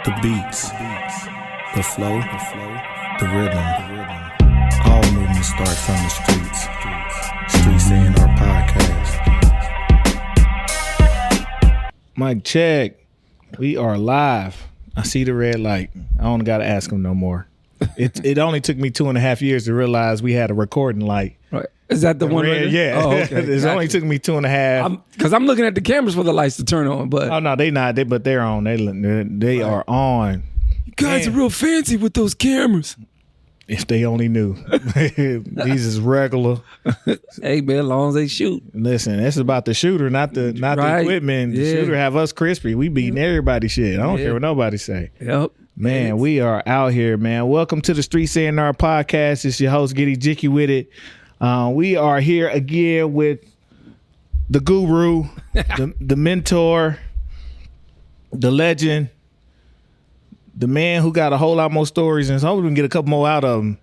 The beats, the flow, the rhythm. All movement starts from the streets. Streets A&R Podcast. Mic check. We are live. I see the red light. I don't gotta ask him no more. It only took me 2.5 years to realize we had a recording light. Right. Is that the one? Red, yeah. Oh, okay. It only took me 2.5. Because I'm looking at the cameras for the lights to turn on. But oh no, they not. But they're on. They are on. You guys are real fancy with those cameras. If they only knew. These is regular. Hey man, as long as they shoot. Listen, it's about the shooter, not the equipment. The shooter have us crispy. We beating everybody shit. I don't care what nobody say. Yep. Man, we are out here, man. Welcome to the Streets A&R Podcast. It's your host, Giddy Jicky with it. We are here again with the guru, the mentor, the legend, the man who got a whole lot more stories, and so hopefully we can get a couple more out of him.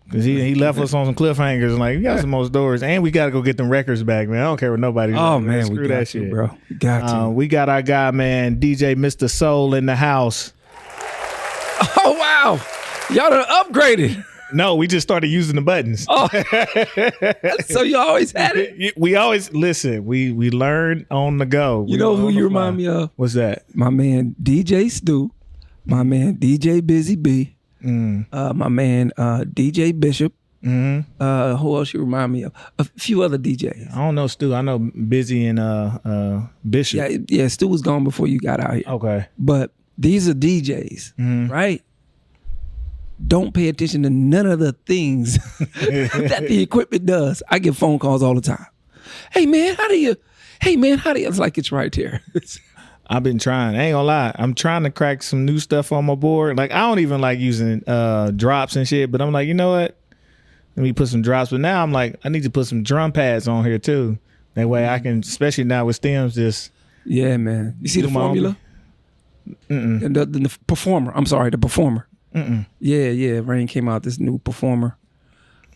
Because he left us on some cliffhangers and like, we got some more stories. And we got to go get them records back, man. I don't care what nobody's Oh, like, man, screw we got that to, shit. bro. We got to. We got our guy, man, DJ Mista Soull in the house. Oh, wow. Y'all done upgraded. No, we just started using the buttons. Oh. So you always had it? We always, listen, we learn on the go. You know who you remind me of? What's that? My man, DJ Stu. My man, DJ Busy B. My man, DJ Bishop. Who else you remind me of? A few other DJs. I don't know Stu. I know Busy and Bishop. Yeah, Stu was gone before you got out here. Okay. But these are DJs, right? Don't pay attention to none of the things that the equipment does. I get phone calls all the time. Hey man, how do you? It's like it's right here. I've been trying. I ain't gonna lie. I'm trying to crack some new stuff on my board. Like I don't even like using drops and shit, but I'm like, you know what? Let me put some drops. But now I'm like, I need to put some drum pads on here too. That way I can, especially now with stems, just yeah, man. You see the formula? The performer. I'm sorry, the performer. Yeah. Rain came out this new performer,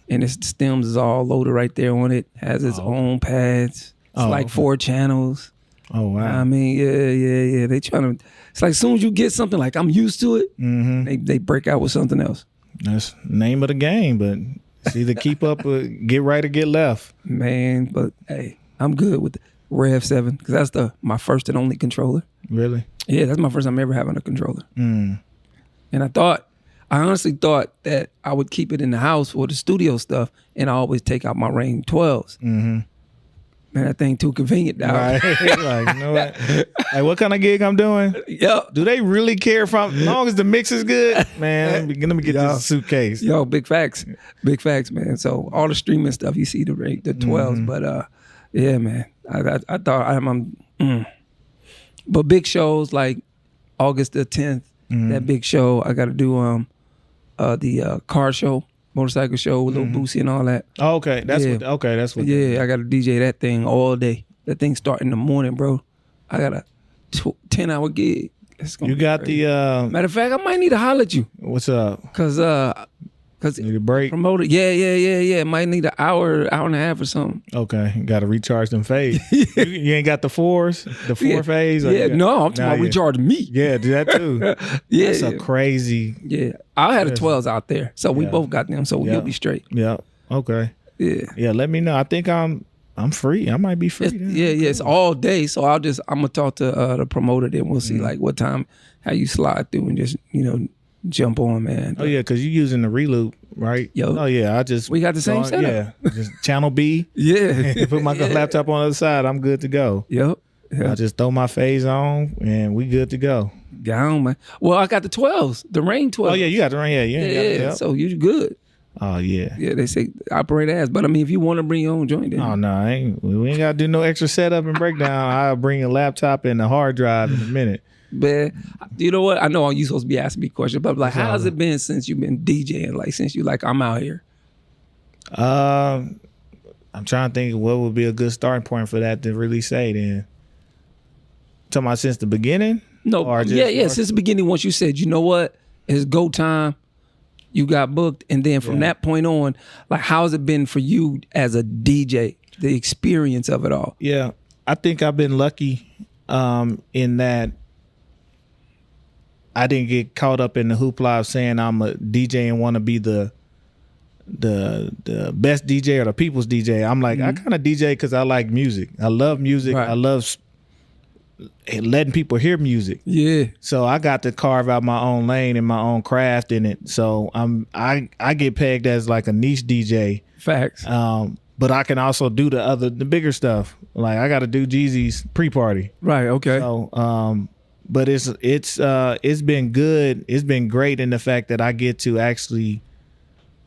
and its stems is all loaded right there on it. Has its own pads. It's like 4 channels. Oh wow! I mean, yeah. They trying to. It's like as soon as you get something like I'm used to it, they break out with something else. That's the name of the game, but it's either keep up or get right or get left. Man, but hey, I'm good with the Rev 7 because that's my first and only controller. Really? Yeah, that's my first time ever having a controller. And I honestly thought that I would keep it in the house for the studio stuff, and I always take out my Rain 12s. Man, that thing too convenient now. Right. Like, you know what? Like, what kind of gig I'm doing? Yep. Do they really care as long as the mix is good? Man, let me get this suitcase. Yo, big facts, man. So all the streaming stuff, you see the 12s, but yeah, man. I thought but big shows like August the 10th, that big show I got to do the car show. Motorcycle show with Lil Boosie and all that. Oh, okay. That's what. Yeah, I got to DJ that thing all day. That thing start in the morning, bro. I got a 10-hour gig. You got crazy. Matter of fact, I might need to holler at you. What's up? Cause need a break. Promoter. Yeah. Might need an hour and a half or something. Okay, you got to recharge them phase. you ain't got the 4s, the 4 phase. Yeah, no, I'm talking about recharging me. Yeah, do that too. Yeah, that's a crazy. Yeah, I had the 12s out there, so we both got them, so we'll be straight. Yeah. Okay. Yeah. Let me know. I think I'm free. I might be free. It's all day, so I'm gonna talk to the promoter. Then we'll see like what time, how you slide through and just jump on, man. Oh yeah, because you're using the reloop, right? Yo. Oh yeah, we got the same setup. Yeah, just channel B. Yeah. Put my laptop on the other side. I'm good to go. Yep. I just throw my phase on and we good to go. Down, man. Well, I got the 12s, the Rain 12s. Oh yeah, you got the Rain. Yeah. So you good. Oh yeah. Yeah, they say operate ass, but I mean, if you want to bring your own joint, then. Oh no, we ain't got to do no extra setup and breakdown. I'll bring a laptop and a hard drive in a minute. But you know what? I know you're supposed to be asking me questions, but like, how's it been since you've been DJing? Like, since you I'm out here. I'm trying to think of what would be a good starting point for that to really say. Then, talking about since the beginning? No, since the beginning. Once you said, you know what, it's go time. You got booked, and then from that point on, like, how's it been for you as a DJ? The experience of it all. Yeah, I think I've been lucky in that I didn't get caught up in the hoopla of saying I'm a DJ and want to be the best DJ or the people's DJ. I'm like, I kind of DJ because I like music. I love music. Right. I love letting people hear music. Yeah. So I got to carve out my own lane and my own craft in it. So I get pegged as like a niche DJ. Facts. But I can also do the bigger stuff. Like I got to do Jeezy's pre-party. Right. Okay. So, but it's been good. It's been great in the fact that I get to actually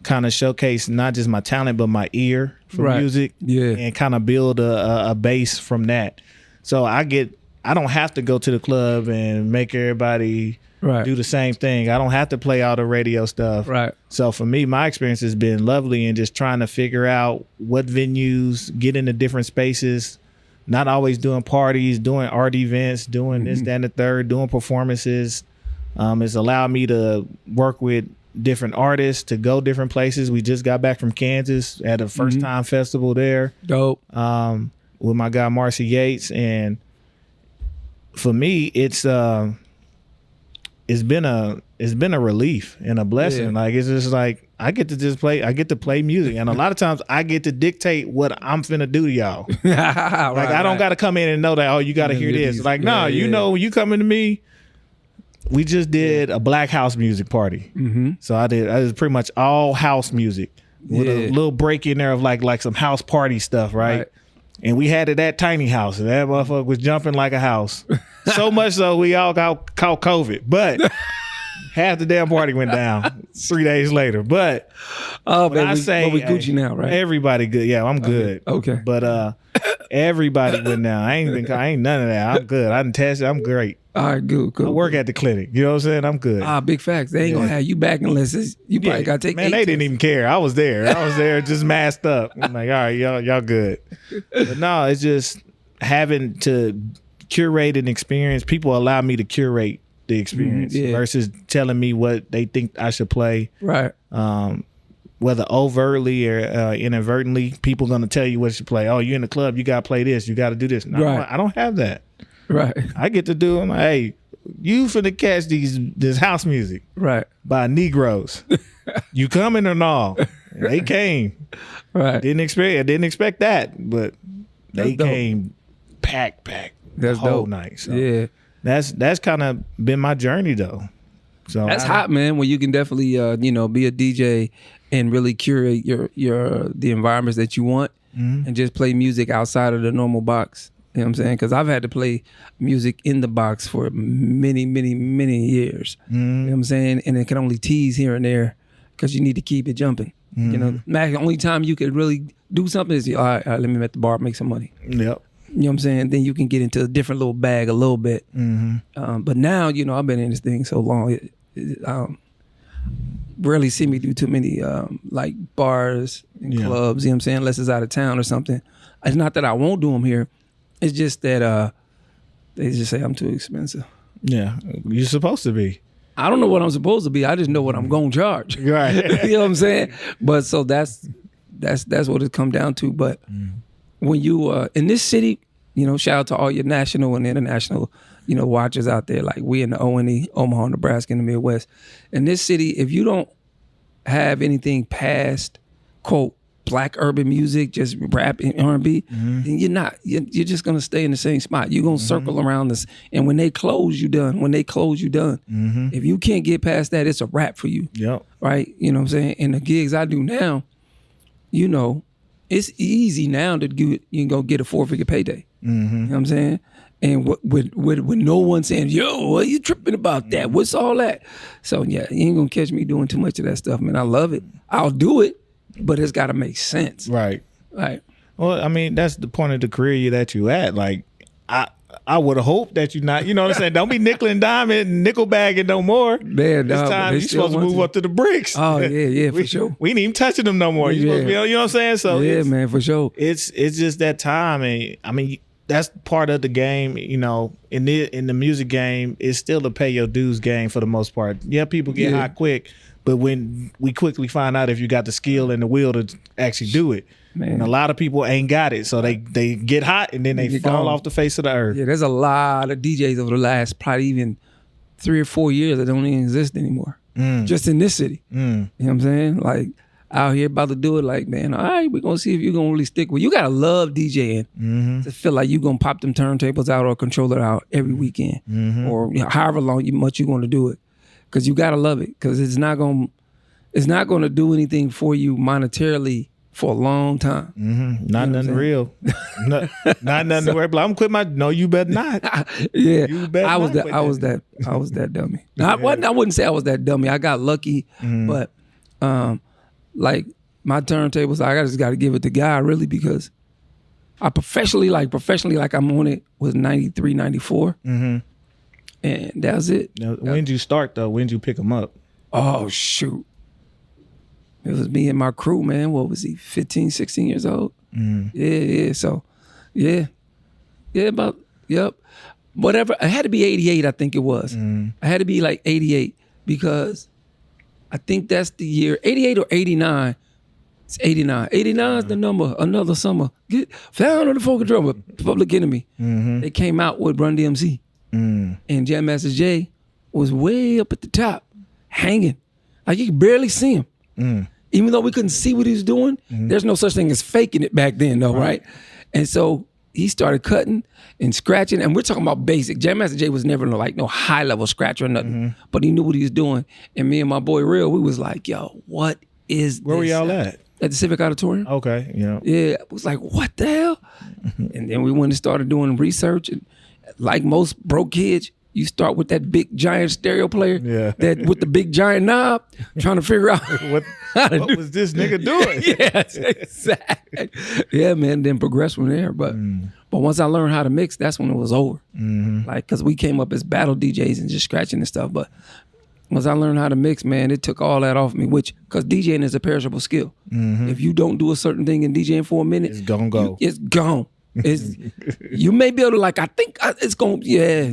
kind of showcase not just my talent but my ear for music. Yeah. And kind of build a base from that. So I don't have to go to the club and make everybody do the same thing. I don't have to play all the radio stuff. Right. So for me, my experience has been lovely in just trying to figure out what venues, get into different spaces, not always doing parties, doing art events, doing this, that, and the third, doing performances. It's allowed me to work with different artists, to go different places. We just got back from Kansas at a first time festival there. Dope. With my guy Marcy Yates, and for me, it's been a relief and a blessing. Yeah. Like it's just like I get to play music, and a lot of times I get to dictate what I'm finna do to y'all. Like I don't got to come in and know that you got to hear this. Like you know, when you coming to me. We just did a black house music party. So I did pretty much all house music with a little break in there of like some house party stuff, right? And we had it at Tiny House, and that motherfucker was jumping like a house. So much so we all got caught COVID, but half the damn party went down 3 days later. But we Gucci now, right? Everybody good. Yeah, I'm good. Okay. But everybody went down. I ain't none of that. I'm good. I didn't test it. I'm great. All right, good. I work at the clinic. You know what I'm saying? I'm good. Big facts. They ain't gonna have you back unless you probably gotta take. Man, they didn't even care. I was there just masked up. I'm like, all right, y'all good. But no, it's just having to curate an experience. People allow me to curate the experience versus telling me what they think I should play. Right. Whether overtly or inadvertently, people gonna tell you what you play. Oh, you in the club, you gotta play this, you gotta do this. No, I don't have that. Right. I get to do. I'm like, hey, you finna catch this house music, right, by Negroes. You coming or no? They came. Right. Didn't expect that, but they came packed. That's the whole dope. night. So yeah. That's kind of been my journey though. So that's hot, man. When you can definitely be a DJ and really curate the environments that you want, and just play music outside of the normal box. You know what I'm saying? Because I've had to play music in the box for many, many, many years. You know what I'm saying? And it can only tease here and there because you need to keep it jumping. You know, the only time you could really do something is, all right, let me at the bar, make some money. Yep. You know what I'm saying? Then you can get into a different little bag a little bit. But now, I've been in this thing so long, rarely see me do too many like bars and clubs, you know what I'm saying? Unless it's out of town or something. It's not that I won't do them here. It's just that they just say I'm too expensive. Yeah, you're supposed to be. I don't know what I'm supposed to be. I just know what I'm going to charge. Right. You know what I'm saying? But so that's what it come down to. But when you in this city, shout out to all your national and international, watchers out there. Like we in the O&E, Omaha, Nebraska, in the Midwest. In this city, if you don't have anything past, quote, black urban music, just rap and R&B, then you're just gonna stay in the same spot. You're gonna circle around this, and when they close, you done. If you can't get past that, it's a wrap for you. Yep. Right? You know what I'm saying? And the gigs I do now, it's easy now to you can go get a 4-figure payday. You know what I'm saying? And with no one saying, yo, what are you tripping about that? What's all that? So yeah, you ain't gonna catch me doing too much of that stuff, man. I love it. I'll do it. But it's got to make sense. Right. Right. Well, I mean, that's the point of the career that you at. Like, I would have hoped that you're not, you know what I'm saying? Don't be nickel and diming, nickel bagging no more. Man, this time you're supposed to move up to the bricks. Oh, yeah, for sure. We ain't even touching them no more. You're supposed to be, you know what I'm saying? So yeah, man, for sure. It's just that time. And I mean, that's part of the game, in the music game, it's still a pay your dues game for the most part. Yeah, people get hot quick. But when we quickly find out if you got the skill and the will to actually do it, man. And a lot of people ain't got it, so they get hot and then they fall off the face of the earth. Yeah, there's a lot of DJs over the last probably even 3 or 4 years that don't even exist anymore. Just in this city. You know what I'm saying? Like out here about to do it, like, man, all right, we're gonna see if you're gonna really stick with. You gotta love DJing to feel like you're gonna pop them turntables out or controller out every weekend, or however much you're gonna do it, because you gotta love it, because it's not gonna do anything for you monetarily for a long time. Not nothing real. not nothing to worry about. I'm quit my. No, you better not. Yeah, You better I was not that. quit I was that dummy. I wouldn't say I was that dummy. I got lucky, but like my turntables, I just got to give it to God, really, because I professionally, like I'm on it was 93, 94, and that's it. Now, when did you start though? When did you pick them up? Oh shoot. It was me and my crew, man. What was he, 15, 16 years old? Yeah. So, yeah, yep. Whatever. It had to be 88, I think it was. I had to be like 88, because I think that's the year, 88 or 89. It's 89. 89 is the number. Another Summer. Get found on the Folk Drummer, Public Enemy. They came out with Run DMC. And Jam Master Jay was way up at the top, hanging. Like you could barely see him. Even though we couldn't see what he was doing, there's no such thing as faking it back then, though, right? And so he started cutting and scratching, and we're talking about basic. Jam Master Jay was never like no high level scratcher or nothing, but he knew what he was doing. And me and my boy Real, we was like, yo, what is this? Where were y'all at? At the Civic Auditorium. Okay, yeah. It was like, what the hell? And then we went and started doing research, and like most broke kids, you start with that big giant stereo player, that with the big giant knob, trying to figure out what was this nigga doing? Yes, exactly. Yeah, man. Then progress from there. But once I learned how to mix, that's when it was over. Like, cause we came up as battle DJs and just scratching and stuff. But once I learned how to mix, man, it took all that off me. Cause DJing is a perishable skill. If you don't do a certain thing in DJing for a minute, It's gonna go. It's gone. You may be able to it's going. Yeah,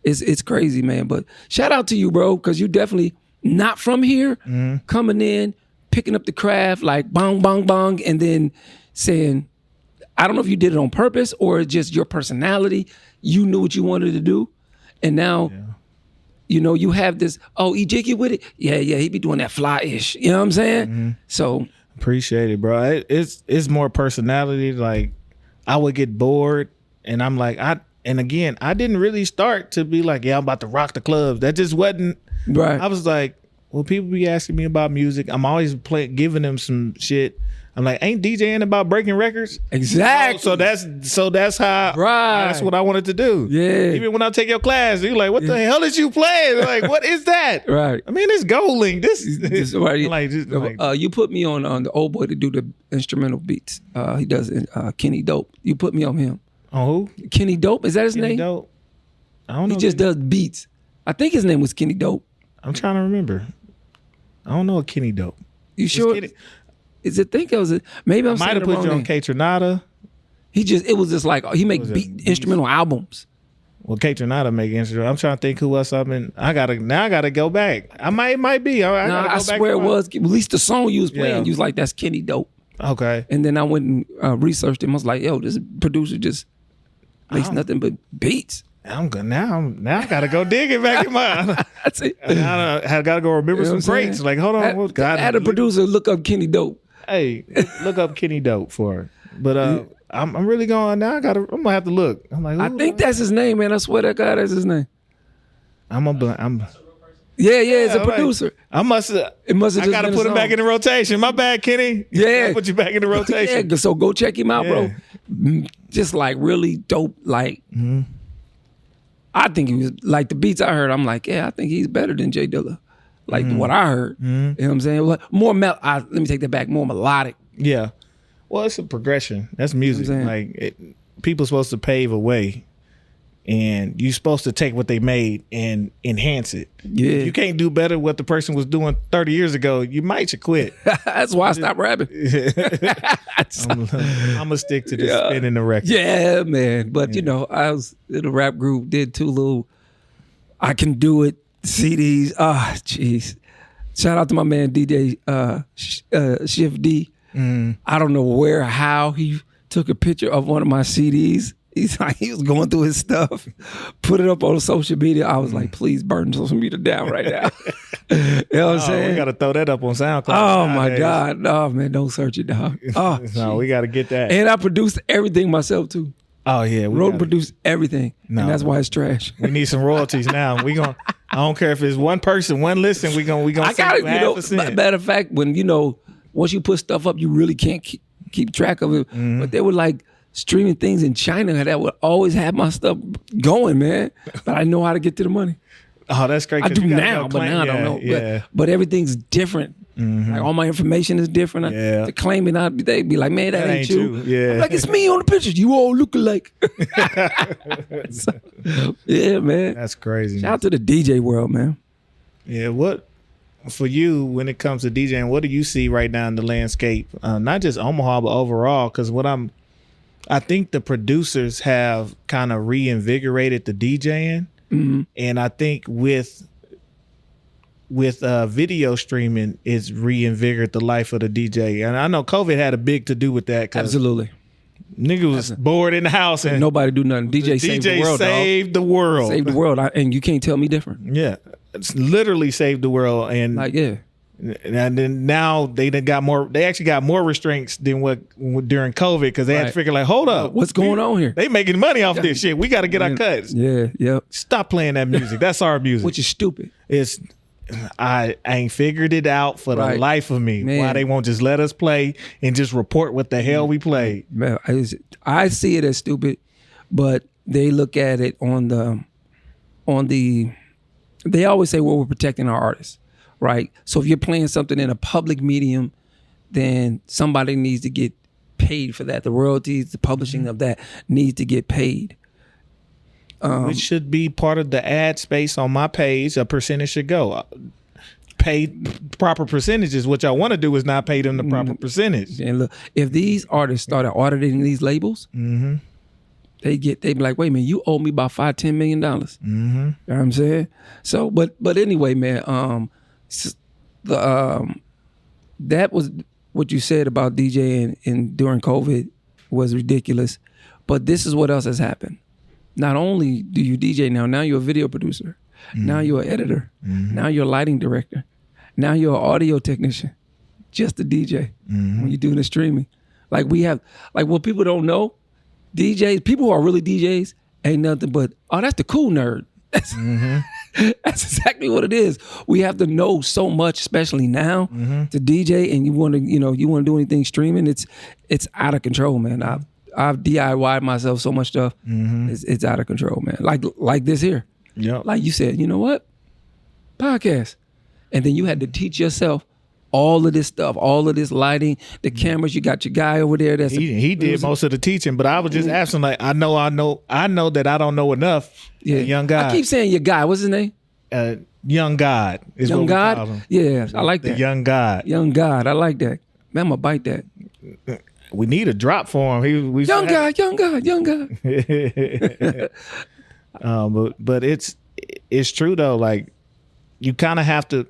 it's crazy, man. But shout out to you, bro, because you definitely not from here, coming in, picking up the craft like bong bong bong, and then saying, I don't know if you did it on purpose or just your personality. You knew what you wanted to do, and now. You know, you have this, he jiggy with it. Yeah, he be doing that fly-ish. You know what I'm saying? So appreciate it, bro. It's more personality. Like I would get bored, and I'm like, I didn't really start to be like, I'm about to rock the clubs. That just wasn't right. I was like, well, people be asking me about music. I'm always giving them some shit. I'm like, ain't DJing about breaking records? Exactly. So that's how. Right. That's what I wanted to do. Yeah. Even when I take your class, you're like, what the hell is you playing? Like, what is that? Right. I mean, it's Gold Link. This right. You put me on the old boy to do the instrumental beats. He does Kenny Dope. You put me on him. On who? Kenny Dope. Is that his Kenny name? Dope. I don't know. He just does beats. I think his name was Kenny Dope. I'm trying to remember. I don't know a Kenny Dope. You sure? Is it? Think it was. Maybe I'm might have put you on K Tronada. It was just like he make instrumental albums. Well, K Tronada make instrumental. I'm trying to think who else I gotta go back. I might be. I swear it was. At least the song you was playing, you was like, that's Kenny Dope. Okay. And then I went and researched him. I was like, yo, this producer just makes nothing but beats. I'm good now. I gotta go dig it back in my. That's it. I gotta go remember some breaks. Like, hold on, I had a producer look up Kenny Dope. Hey, look up Kenny Dope for her. But I'm really going now. I'm gonna have to look. I'm like, I think that's his name, man. I swear to God, that's his name. I'm it's a producer. I gotta put him back in the rotation. My bad, Kenny. Yeah, put you back in the rotation. Yeah, so go check him out, bro. Just like really dope. Like, I think he was like the beats I heard. I'm like, I think he's better than Jay Dilla. Like what I heard, you know what I'm saying? More let me take that back. More melodic. Yeah. Well, it's a progression. That's music. Like people supposed to pave a way, and you're supposed to take what they made and enhance it. Yeah. If you can't do better what the person was doing 30 years ago, you might should quit. That's why I stopped rapping. I'm gonna stick to this spinning the record. Yeah, man. But you know, I was in a rap group, did 2 little I Can Do It CDs. Jeez. Shout out to my man DJ Shift D. I don't know where or how he took a picture of one of my CDs He's like, he was going through his stuff, put it up on social media. I was like, please burn social media down right now. You know what I'm saying? We got to throw that up on SoundCloud. Oh my God. No, man, don't search it, dog. Oh, no, we got to get that. And I produced everything myself too. Oh yeah. Wrote and produced everything. No, and that's why it's trash. We need some royalties now. I don't care if it's one person, one listen, we gonna I got it. Matter of fact, when once you put stuff up, you really can't keep track of it. Mm-hmm. But they were like streaming things in China that would always have my stuff going, man. But I know how to get to the money. Oh, that's great. I do now, but now I don't know. Yeah. But everything's different. Mm-hmm. Like all my information is different. To claim it, they'd be like, man, that ain't you. Yeah. I'm like, it's me on the pictures. You all look alike. So, yeah, man. That's crazy. Shout out to the DJ world, man. Yeah, what for you when it comes to DJing, what do you see right now in the landscape? Not just Omaha, but overall, because I think the producers have kind of reinvigorated the DJing. Mm-hmm. And I think with video streaming, it's reinvigorated the life of the DJ. And I know COVID had a big to do with that. Absolutely. Nigga was bored in the house and nobody do nothing. DJ saved the world. Saved the world. Saved the world. And you can't tell me different. Yeah. It's literally saved the world. And and then now they actually got more restraints than what during COVID, because they had to figure like, hold up, what's going on here? They making money off this shit. We got to get our cuts. Yeah. Stop playing that music. That's our music. Which is stupid. I ain't figured it out for the life of me. Man. Why they won't just let us play and just report what the hell we played. Man, I see it as stupid, but they look at it on the. They always say, well, we're protecting our artists, right? So if you're playing something in a public medium, then somebody needs to get paid for that. The royalties, the publishing of that needs to get paid. Which should be part of the ad space on my page. A percentage should go. Pay proper percentages. What y'all want to do is not pay them the proper percentage. And look, if these artists started auditing these labels, they'd be like, wait a minute, you owe me about $5-10 million. Mm-hmm. You know what I'm saying? So, but anyway, man, that was what you said about DJing and during COVID was ridiculous. But this is what else has happened. Not only do you DJ now you're a video producer. Mm-hmm. Now you're an editor. Mm-hmm. Now you're a lighting director. Now you're an audio technician. Just a DJ when you're doing the streaming. Like what people don't know, DJs, people who are really DJs ain't nothing but, oh, that's the cool nerd. That's exactly what it is. We have to know so much, especially now, to DJ, and you want to do anything streaming. It's out of control, man. I've DIY'd myself so much stuff. It's out of control, man. Like this here. Yeah. Like you said, you know what? Podcast. And then you had to teach yourself all of this stuff, all of this lighting, the cameras. You got your guy over there. He did most of the teaching, but I was just asking, like, I know that I don't know enough. Yeah, young guy. I keep saying your guy. What's his name? Young God is young what God? we call him. Yeah, I like that. The young God. Young God. I like that. Man, I'm gonna bite that. We need a drop for him. Young God. But it's true though. Like, you kind of have to.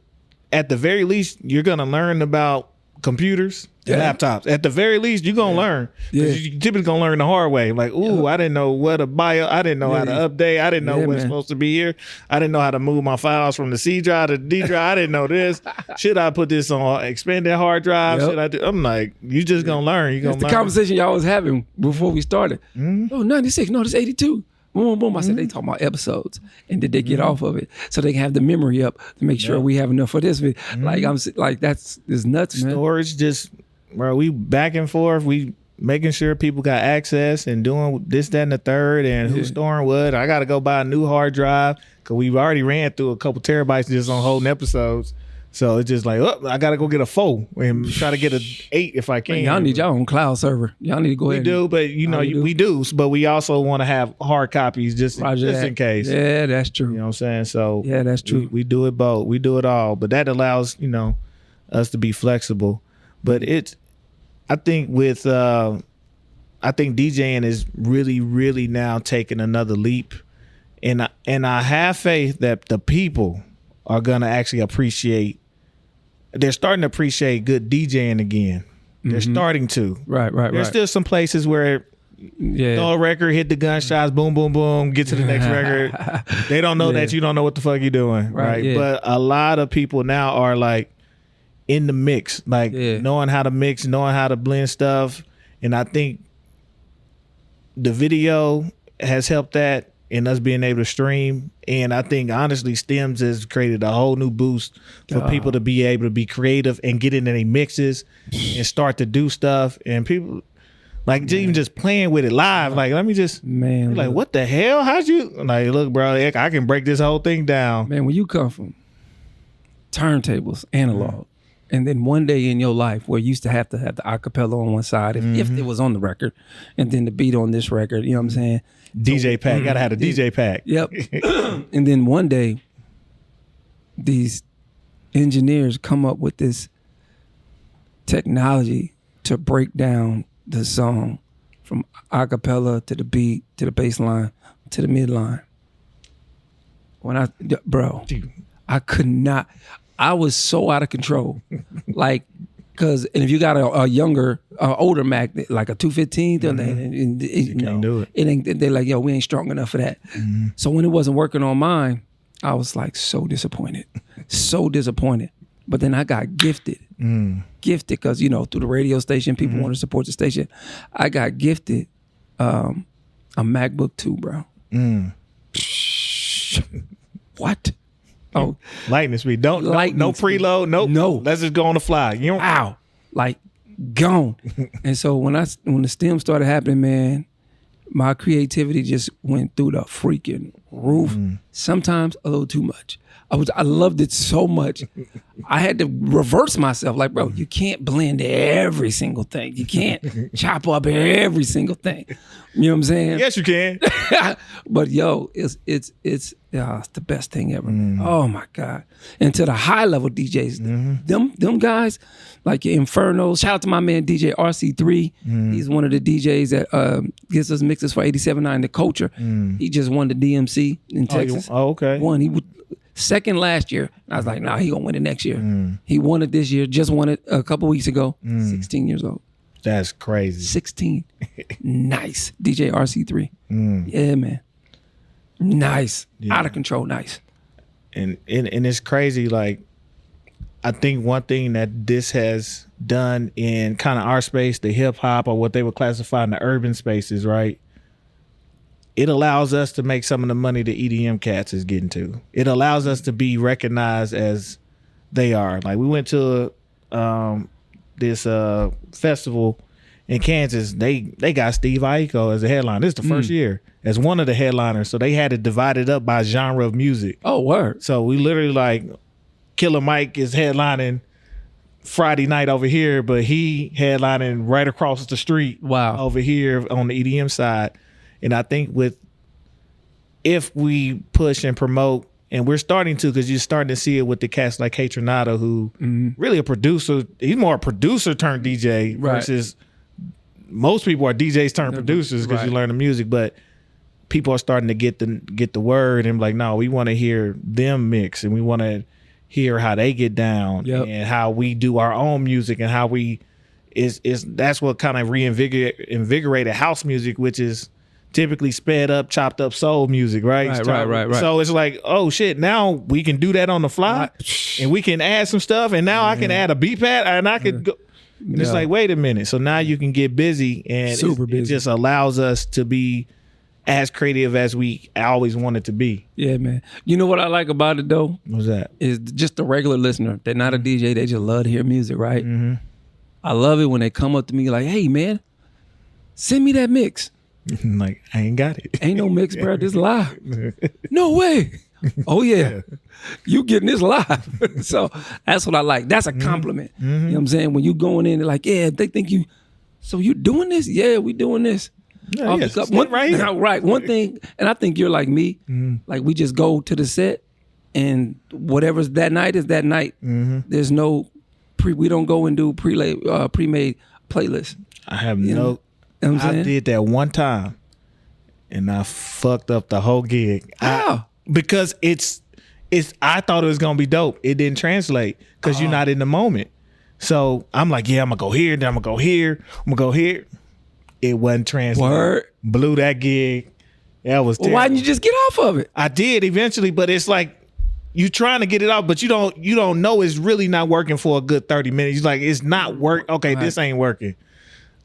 At the very least, you're gonna learn about computers and laptops. At the very least, you're gonna learn. You're typically gonna learn the hard way. Like, ooh, I didn't know what a bio. I didn't know how to update. I didn't know what's supposed to be here. I didn't know how to move my files from the C drive to the D drive. I didn't know this. Should I put this on expanded hard drive? Should I do? I'm like, you just gonna learn. You gonna learn. The conversation y'all was having before we started. Oh, 96. No, this 82. Boom, boom. I said, they talking about episodes, and did they get off of it so they can have the memory up to make sure we have enough for this video. Like, I'm like, it's nuts, man. Storage just, bro, we back and forth. We making sure people got access and doing this, that, and the third, and who's storing what. I got to go buy a new hard drive because we've already ran through a couple terabytes just on holding episodes. So it's just like, I got to go get a 4 and try to get a 8 if I can. Man, y'all need y'all own cloud server. Y'all need to go ahead. We do, but we do. But we also want to have hard copies just in case. Yeah, that's true. You know what I'm saying? So yeah, that's true. We do it both. We do it all. But that allows, us to be flexible. But I think DJing is really, really now taking another leap. And I have faith that the people are going to actually they're starting to appreciate good DJing again. They're starting to. Right. There's still some places where throw a record, hit the gunshots, boom, boom, boom, get to the next record. They don't know that you don't know what the fuck you're doing, right? Yeah. But a lot of people now are like in the mix, like knowing how to mix, knowing how to blend stuff. And I think the video has helped that and us being able to stream. And I think honestly Stems has created a whole new boost for people to be able to be creative and get into their mixes and start to do stuff. And people like even just playing with it live, like let me just like what the hell? How'd you like look, bro? I can break this whole thing down. Man, when you come from turntables, analog, and then one day in your life where you used to have the acapella on one side, if it was on the record, and then the beat on this record, you know what I'm saying? DJ pack, gotta have a DJ pack. Yep. And then one day, these engineers come up with this technology to break down the song from acapella to the beat to the bass line to the midline. I could not. I was so out of control, like, cause and if you got a younger, older Mac like a 215, you can't do it. It ain't. They're like, yo, we ain't strong enough for that. So when it wasn't working on mine, I was like so disappointed. But then I got gifted because through the radio station, people want to support the station. I got gifted a MacBook 2, bro. What? Oh, lightning speed. No preload. Nope. No. Let's just go on the fly. You know, like gone. And so when the stem started happening, man, my creativity just went through the freaking roof. Sometimes a little too much. I loved it so much. I had to reverse myself. Like, bro, you can't blend every single thing. You can't chop up every single thing. You know what I'm saying? Yes, you can. But yo, it's the best thing ever. Oh my God. And to the high level DJs, them guys, like your Inferno. Shout out to my man DJ RC3. He's one of the DJs that gets us mixes for 87.9 The Culture. He just won the DMC in Texas. Oh, okay. He would second last year. I was like, nah, he gonna win it next year. He won it this year. Just won it a couple weeks ago. 16 years old. That's crazy. 16. Nice. DJ RC3. Yeah, man. Nice. Out of control. Nice. And it's crazy. Like, I think one thing that this has done in kind of our space, the hip hop or what they would classify in the urban spaces, right? It allows us to make some of the money the EDM cats is getting to. It allows us to be recognized as they are. Like, we went to this festival in Kansas. They got Steve Aiko as a headliner. This is the first year as one of the headliners. So they had it divided up by genre of music. Oh, word. So we literally like Killer Mike is headlining Friday night over here, but he headlining right across the street over here on the EDM side. And I think if we push and promote, and we're starting to, because you're starting to see it with the cats like K Tronado, who really a producer. He's more a producer turned DJ versus most people are DJs turned producers because you learn the music. But people are starting to get the word and like, no, we want to hear them mix and we want to hear how they get down and how we do our own music and how we that's what kind of invigorated house music, which is typically sped up, chopped up soul music, right? Right. So it's like, oh shit, now we can do that on the fly and we can add some stuff and now I can add a beat pad and I could go. And it's like, wait a minute. So now you can get busy and it just allows us to be as creative as we always wanted to be. Yeah, man. You know what I like about it though? What's that? Is just the regular listener. They're not a DJ. They just love to hear music, right? I love it when they come up to me like, hey man, send me that mix. Like, I ain't got it. Ain't no mix, bro. This live. No way. Oh yeah. You getting this live. So that's what I like. That's a compliment. You know what I'm saying? When you going in, they're like, yeah, they think you, so you doing this? Yeah, we doing this. Yeah, One thing, and I think you're like me, like we just go to the set and whatever's that night is that night. There's no we don't go and do pre-made playlists. I have I did that one time and I fucked up the whole gig. How? Because I thought it was gonna be dope. It didn't translate because you're not in the moment. So I'm like, yeah, I'm gonna go here, then I'm gonna go here, I'm gonna go here. it wasn't translated. Word. Blew that gig. That was terrible. Why didn't you just get off of it? I did eventually, but it's like you trying to get it off, but you don't know it's really not working for a good 30 minutes. You're like, it's not work. Okay, this ain't working.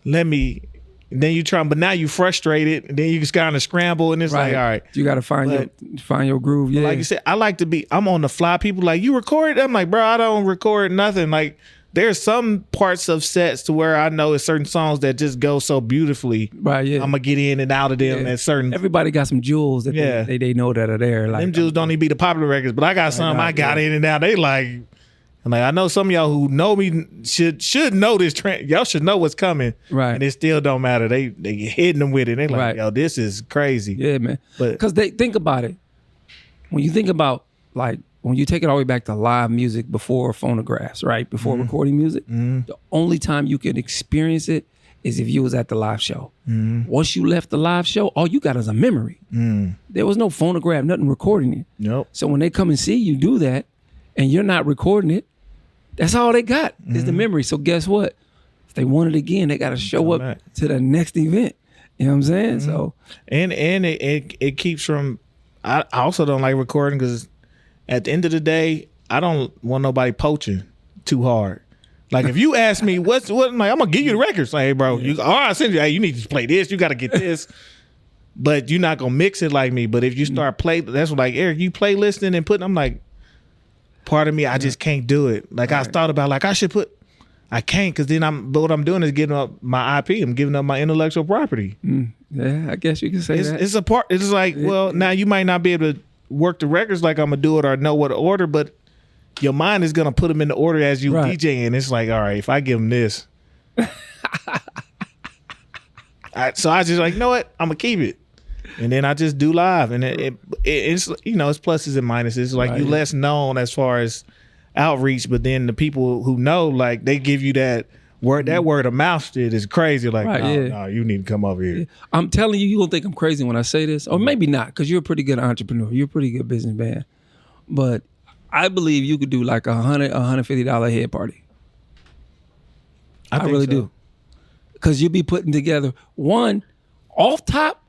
Then you try, but now you frustrated, and then you just kind of scramble, and it's like, all right. You got to find your groove. Yeah. Like you said, I'm on the fly. People like, you record? I'm like, bro, I don't record nothing. Like, there's some parts of sets to where I know it's certain songs that just go so beautifully. Right, yeah. I'm going to get in and out of them at certain. Everybody got some jewels that they know that are there. Like, them jewels don't even be the popular records, but I got some I got in and out. They like, I know some of y'all who know me should know this trend. Y'all should know what's coming. Right. And it still don't matter. They hitting them with it. They like, yo, this is crazy. Yeah, man. Because they think about it. When you think about, like, when you take it all the way back to live music before phonographs, right? Before recording music, the only time you can experience it is if you was at the live show. Once you left the live show, all you got is a memory. There was no phonograph, nothing recording it. Nope. So when they come and see you do that and you're not recording it, that's all they got is the memory. So guess what? If they want it again, they got to show up to the next event. You know what I'm saying? So and it keeps from. I also don't like recording because at the end of the day, I don't want nobody poaching too hard. Like if you ask me what, I'm like, I'm gonna give you the records. Like, hey, bro, I send you. Hey, you need to play this. You got to get this. But you're not gonna mix it like me. But if you start that's what, like, Eric, you playlisting and putting. I'm like, part of me, I just can't do it. Like I thought about, like I should put. I can't because then but what I'm doing is giving up my IP. I'm giving up my intellectual property. Yeah, I guess you can say that. It's a part. It's like, well, now you might not be able to work the records like I'm gonna do it or know what to order, but your mind is gonna put them in the order as you DJing. It's like, all right, if I give them this, so I just like, you know what, I'm gonna keep it, and then I just do live, and it's it's pluses and minuses. Like you less known as far as outreach, but then the people who know, like they give you that word. That word of mouth shit is crazy. Like, no, you need to come over here. I'm telling you, you gonna think I'm crazy when I say this, or maybe not, because you're a pretty good entrepreneur. You're a pretty good businessman, but I believe you could do like $150 head party. I really do, because you'll be putting together one off top.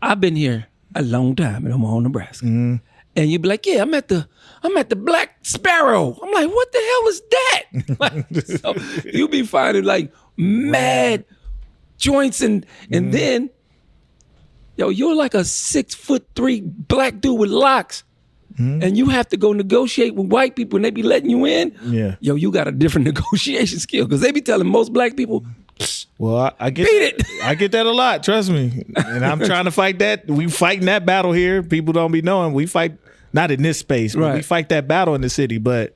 I've been here a long time in Omaha, Nebraska, and you'd be like, yeah, I'm at the Black Sparrow. I'm like, what the hell is that? Like, so you be finding like mad joints and then, you're like a 6'3" black dude with locks, and you have to go negotiate with white people and they be letting you in. Yeah. You got a different negotiation skill because they be telling most black people, well, I get beat it. I get that a lot, trust me. And I'm trying to fight that. We fighting that battle here. People don't be knowing. We fight. Not in this space, but we fight that battle in the city. But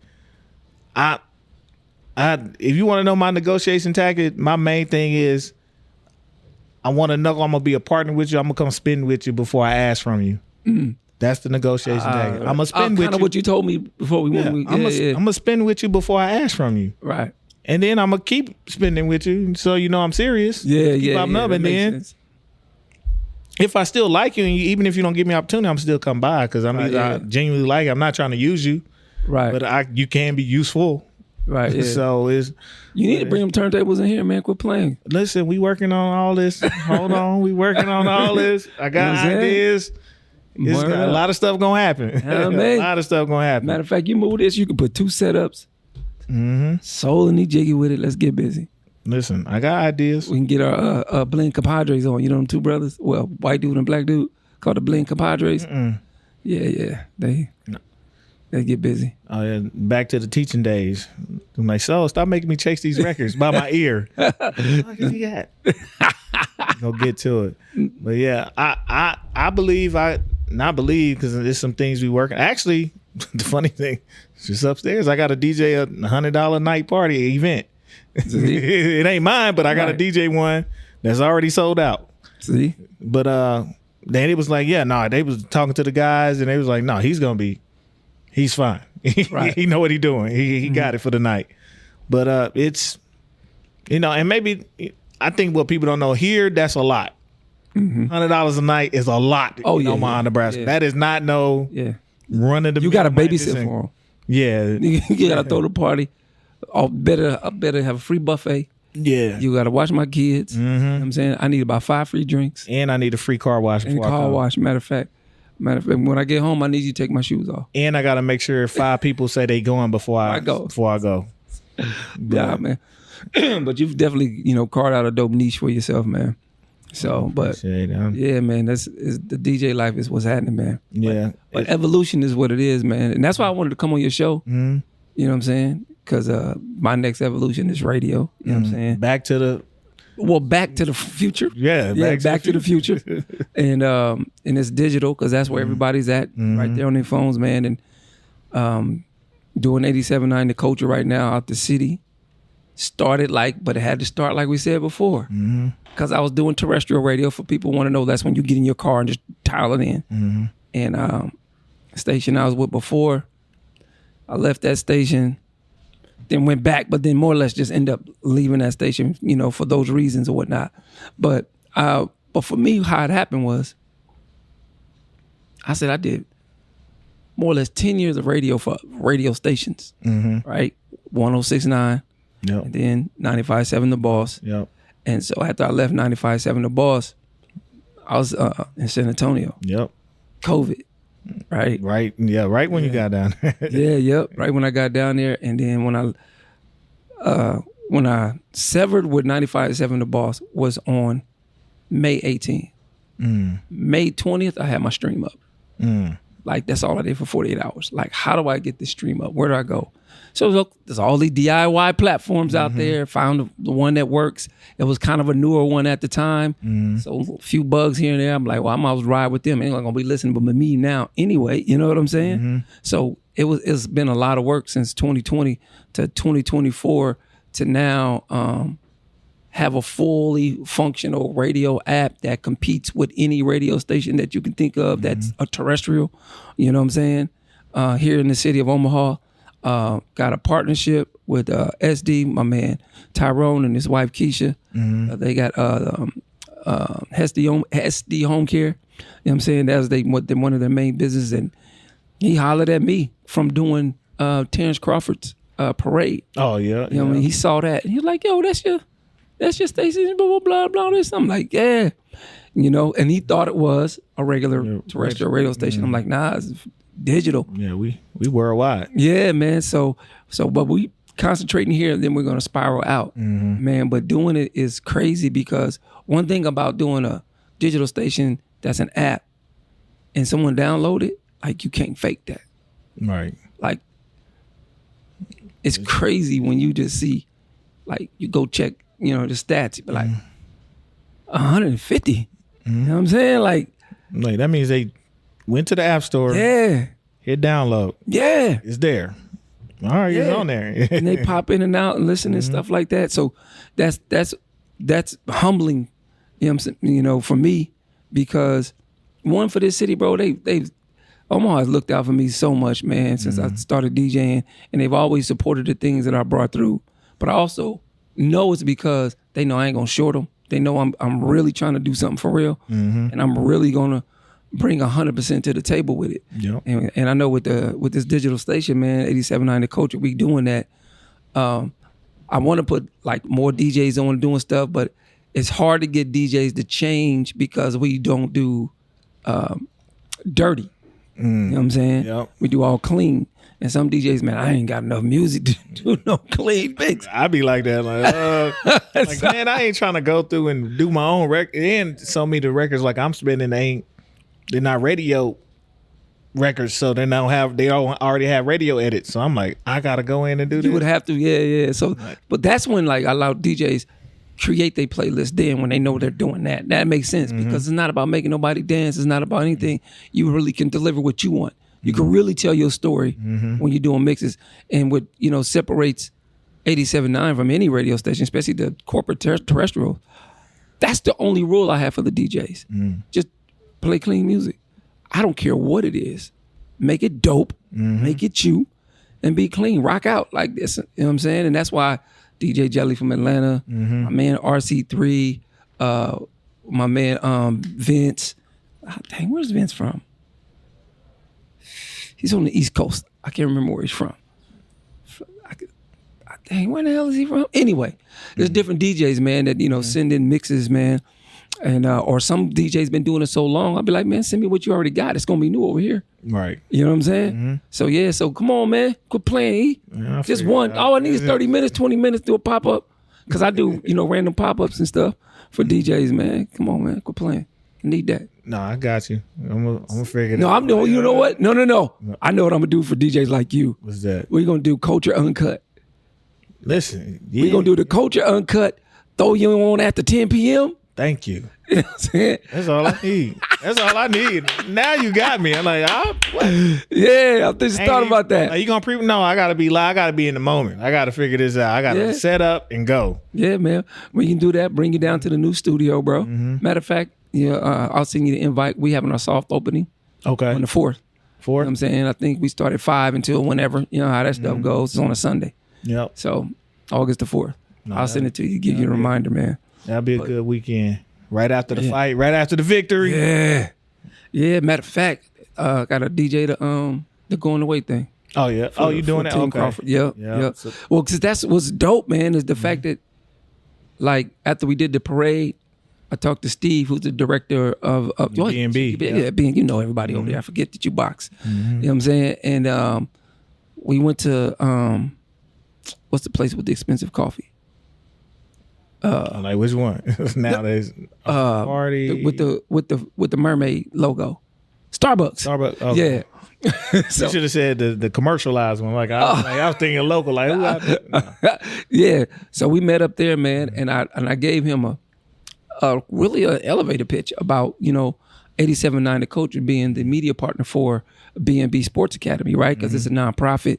if you want to know my negotiation tactic, my main thing is I want to know I'm gonna be a partner with you. I'm gonna come spend with you before I ask from you. That's the negotiation tactic. I'm gonna spend with you. Kind of what you told me before we went. I'm gonna spend with you before I ask from you. Right. And then I'm gonna keep spending with you, so you know I'm serious. Yeah. And then sense. If I still like you, and even if you don't give me an opportunity, I'm still come by because I genuinely like you. I'm not trying to use you, right? But you can be useful, right? Yeah. So you need to bring them turntables in here, man. Quit playing. Listen, we working on all this. Hold on, we working on all this. I got ideas. A lot of stuff gonna happen. A lot of stuff gonna happen. Matter of fact, you move this, you can put 2 setups. Soul and Jiggy with it. Let's get busy. Listen, I got ideas. We can get our blend compadres on. You know them 2 brothers? Well, white dude and black dude called the blend compadres. Yeah. They get busy. Oh yeah, back to the teaching days. I'm like, so stop making me chase these records by my ear. What you got? Go get to it. But yeah, I believe because there's some things we working. Actually, the funny thing, it's just upstairs. I got to DJ a $100 night party event. It ain't mine, but I got a DJ one that's already sold out. See? But then it was like, they was talking to the guys and they was like, no, he's fine. He know what he doing. He got it for the night. But it's, and maybe I think what people don't know here, that's a lot. $100 a night is a lot in Omaha, Nebraska. Yeah. That is not running the. You got to babysit for them. Yeah, you got to throw the party. I better have a free buffet. Yeah. You got to watch my kids. You know what I'm saying? I need about 5 free drinks. And I need a free car wash And before I car come. wash. Matter of fact, when I get home, I need you to take my shoes off. And I got to make sure 5 people say they going before I go. Yeah, man. But you've definitely, carved out a dope niche for yourself, man. So, but yeah, man, the DJ life is what's happening, man. Yeah. But evolution is what it is, man. And that's why I wanted to come on your show. Mm-hmm. You know what I'm saying? Because my next evolution is radio. You know what I'm saying? Back to the future. Yeah, back to the future. And it's digital because that's where everybody's at, right there on their phones, man. And doing 87.9 The Culture right now out the city. Started but it had to start like we said before. Because I was doing terrestrial radio. For people who want to know, that's when you get in your car and just dial it in. And station I was with before, I left that station, then went back, but then more or less just end up leaving that station, for those reasons or whatnot. But for me, how it happened was, I said I did more or less 10 years of radio for radio stations, right? 106.9, and then 95.7 The Boss. Yep. And so after I left 95.7 The Boss, I was in San Antonio. Yep. COVID. Right. Right. Yeah. Right when you got down there. Yep. Right when I got down there, and then when I severed with 95.7 The Boss was on May 18th. May 20th, I had my stream up. Like that's all I did for 48 hours. Like, how do I get this stream up? Where do I go? So look, there's all these DIY platforms out there. Found the one that works. It was kind of a newer one at the time. So a few bugs here and there. I'm like, well, I might as well ride with them. Ain't gonna be listening but me now anyway. You know what I'm saying? So it's been a lot of work since 2020 to 2024 to now have a fully functional radio app that competes with any radio station that you can think of that's a terrestrial. You know what I'm saying? Here in the city of Omaha. Got a partnership with SD, my man Tyrone and his wife Keisha. They got SD Home Care. You know what I'm saying? That's one of their main businesses. And he hollered at me from doing Terrence Crawford's parade. Oh yeah. You know what I mean? He saw that. And he was like, yo, that's your station, blah, blah, blah, this. I'm like, yeah. And he thought it was a regular terrestrial radio station. I'm like, nah, it's digital. Yeah, we worldwide. Yeah, man. So but we concentrating here, and then we're gonna spiral out, man. But doing it is crazy because one thing about doing a digital station that's an app and someone download it, like you can't fake that. Right. Like it's crazy when you just see, like you go check, the stats, you be like 150. You know what I'm saying? Like that means they went to the app store. Yeah. Hit download. Yeah. It's there. All right, it's on there. And they pop in and out and listen and stuff like that. So that's humbling, for me, because one, for this city, bro, they've Omaha has looked out for me so much, man, since I started DJing, and they've always supported the things that I brought through. But I also know it's because they know I ain't gonna short them. They know I'm really trying to do something for real, and I'm really gonna bring 100% to the table with it. Yep. And I know with this digital station, man, 87.9 The Culture, we doing that. I want to put like more DJs on doing stuff, but it's hard to get DJs to change because we don't do dirty. You know what I'm saying? Yep. We do all clean. And some DJs, man, I ain't got enough music to do no clean mix. I be like that. Like, man, I ain't trying to go through and do my own record. And so many of the records like I'm spinning, they're not radio records, so they already have radio edits. So I'm like, I gotta go in and do this. You would have to, yeah. So, but that's when like I allow DJs create their playlist then when they know they're doing that. That makes sense because it's not about making nobody dance. It's not about anything. You really can deliver what you want. You can really tell your story when you're doing mixes. And what separates 87.9 from any radio station, especially the corporate terrestrial. That's the only rule I have for the DJs. Just play clean music. I don't care what it is. Make it dope. Make it you, and be clean. Rock out like this. You know what I'm saying? And that's why DJ Jelly from Atlanta, my man RC3, my man Vince. Dang, where's Vince from? He's on the East Coast. I can't remember where he's from. dang, where the hell is he from? Anyway, there's different DJs, man, that, send in mixes, man. And or some DJs been doing it so long, I'll be like, man, send me what you already got. It's gonna be new over here. Right. You know what I'm saying? So come on, man. Quit playing. Just one. All I need is 30 minutes, 20 minutes to a pop-up. Cause I do, random pop-ups and stuff for DJs, man. Come on, man. Quit playing. I need that. No, I got you. I'm gonna figure it out. No, I'm doing, you know what? No. I know what I'm gonna do for DJs like you. What's that? We're gonna do Culture Uncut. Listen, We're gonna do the Culture Uncut, throw you on after 10 p.m. Thank you. You know what I'm saying? That's all I need. That's all I need. Now you got me. I'm like, what? Yeah, I just thought about that. Are you gonna No, I gotta be live. I gotta be in the moment. I gotta figure this out. I gotta set up and go. Yeah, man. We can do that. Bring you down to the new studio, bro. Matter of fact, I'll send you the invite. We having our soft opening. Okay. On the 4th. 4th? You know what I'm saying? I think we start at 5 until whenever. You know how that stuff goes. It's on a Sunday. Yep. So August the 4th. I'll send it to you. Give you a reminder, man. That'll be a good weekend. Right after the fight, right after the victory. Yeah. Yeah, matter of fact, got a DJ the going away thing. Oh yeah. You doing that? Team Okay. Crawford. Yep. So, well, cause that's what's dope, man, is the fact that like after we did the parade, I talked to Steve, who's the director of B&B. Yeah, being everybody over there. I forget that you box. You know what I'm saying? And we went to what's the place with the expensive coffee? Like which one? Nowadays, party with the mermaid logo, Starbucks. Okay. Yeah. So, you should have said the commercialized one. Like I was thinking local. Like who? Yeah. So we met up there, man, and I gave him a really an elevator pitch about 87.9 The Culture being the media partner for B&B Sports Academy, right? Because it's a nonprofit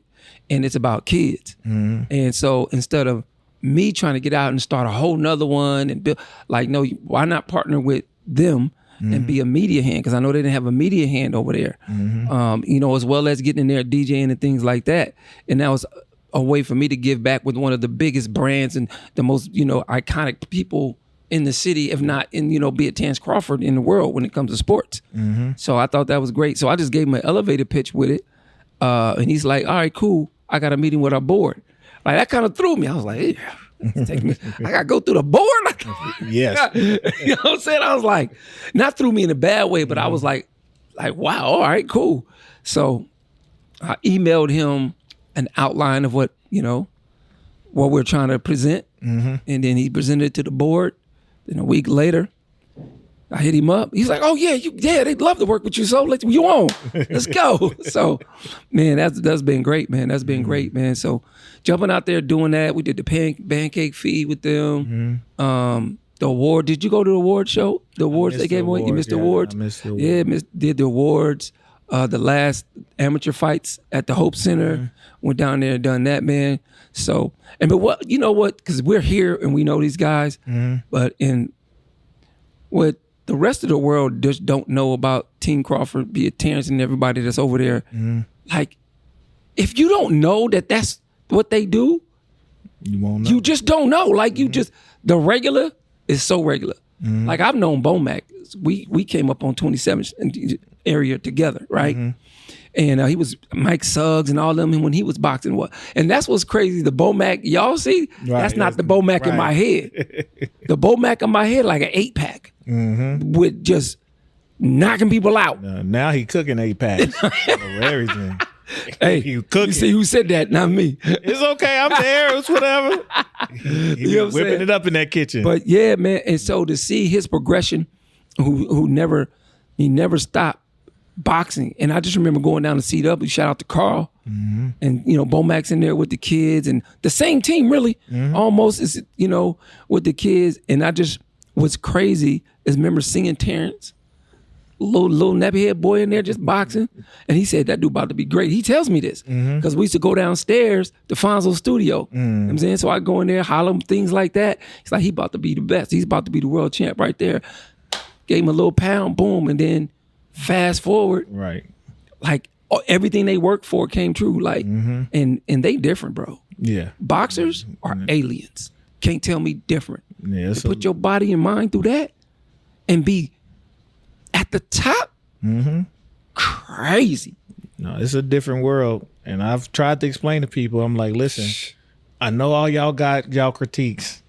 and it's about kids, and so instead of me trying to get out and start a whole nother one and build, like, no, why not partner with them and be a media hand? Because I know they didn't have a media hand over there, as well as getting in there DJing and things like that. And that was a way for me to give back with one of the biggest brands and the most, iconic people in the city, if not in, be it Terrence Crawford in the world when it comes to sports. So I thought that was great. So I just gave him an elevator pitch with it. And he's like, all right, cool. I got a meeting with our board. Like that kind of threw me. I was like, hey, I gotta go through the board. Yes. You know what I'm saying? I was like, not threw me in a bad way, but I was like, wow, all right, cool. So I emailed him an outline of what we're trying to present. And then he presented it to the board. Then a week later, I hit him up. He's like, "Oh yeah, they'd love to work with you. So you on? Let's go." So, man, that's been great, man. That's been great, man. So, jumping out there doing that, we did the pancake feed with them. The award. Did you go to the award show? The awards they gave away. You missed the awards. I missed the awards. Yeah, did the awards. The last amateur fights at the Hope Center. Went down there and done that, man. So, but what you know what? Because we're here and we know these guys, but what the rest of the world just don't know about Team Crawford, be it Terrence and everybody that's over there. Like, if you don't know that that's what they do, you won't know. You just don't know. Like, the regular is so regular. Like, I've known Bomac. We came up on 27th area together, right? And he was Mike Suggs and all them, and when he was boxing, and that's what's crazy. The Bomac, y'all see, that's not the Bomac in my head. The Bomac in my head, like an 8-pack, with just knocking people out. Now he cooking 8-packs over everything. Hey, you cooking? You see who said that? Not me. It's okay. I'm there. It's whatever. He was whipping it up in that kitchen. But yeah, man. And so to see his progression, who never stopped boxing. And I just remember going down to CW, shout out to Carl, and Bomac's in there with the kids and the same team really, almost is, with the kids. And I just, what's crazy is remember seeing Terrence, little nappy head boy in there just boxing. And he said, that dude about to be great. He tells me this because we used to go downstairs to Fonzo's studio. You know what I'm saying? So I go in there, holler him, things like that. He's like, he about to be the best. He's about to be the world champ right there. Gave him a little pound, boom. And then fast forward, right? Like everything they worked for came true. Like, and they different, bro. Yeah, boxers are aliens. Can't tell me different. Yeah, put your body and mind through that, and be at the top. Crazy. No, it's a different world, and I've tried to explain to people. I'm like, listen, I know all y'all got y'all critiques.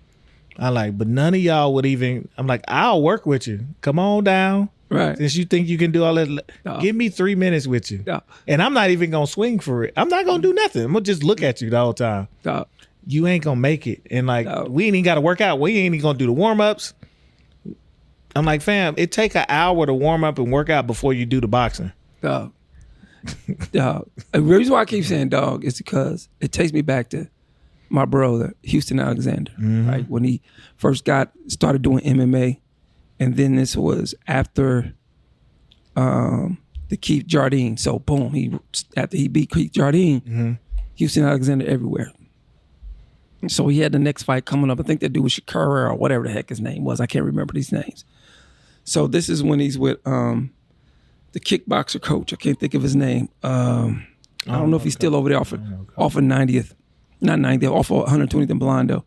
I like, but none of y'all would even. I'm like, I'll work with you. Come on down. Right. Since you think you can do all that, give me 3 minutes with you. And I'm not even gonna swing for it. I'm not gonna do nothing. I'm gonna just look at you the whole time. You ain't gonna make it. And like, we ain't even gotta work out. We ain't even gonna do the warm-ups. I'm like, fam, it take an hour to warm up and work out before you do the boxing. Dog. The reason why I keep saying dog is because it takes me back to my brother, Houston Alexander, right? When he first started doing MMA, and then this was after the Keith Jardine. So boom, after he beat Keith Jardine, Houston Alexander everywhere. So he had the next fight coming up. I think that dude was Shakura or whatever the heck his name was. I can't remember these names. So this is when he's with the kickboxer coach. I can't think of his name. I don't know if he's still over there off of 90th. Not 90th, off of 120th and Blondo.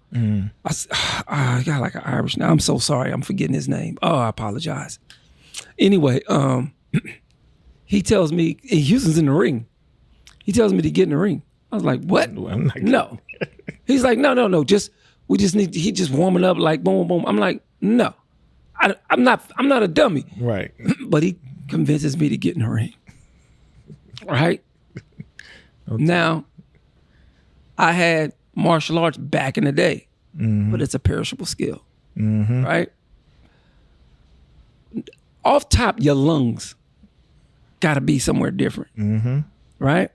I got like an Irish now. I'm so sorry. I'm forgetting his name. Oh, I apologize. Anyway, he tells me, Houston's in the ring. He tells me to get in the ring. I was like, what? No. He's like, no. He just warming up like boom, boom. I'm like, no. I'm not a dummy. Right. But he convinces me to get in the ring. Right? Okay. Now, I had martial arts back in the day, but it's a perishable skill. Right? Off top, your lungs gotta be somewhere different. Right?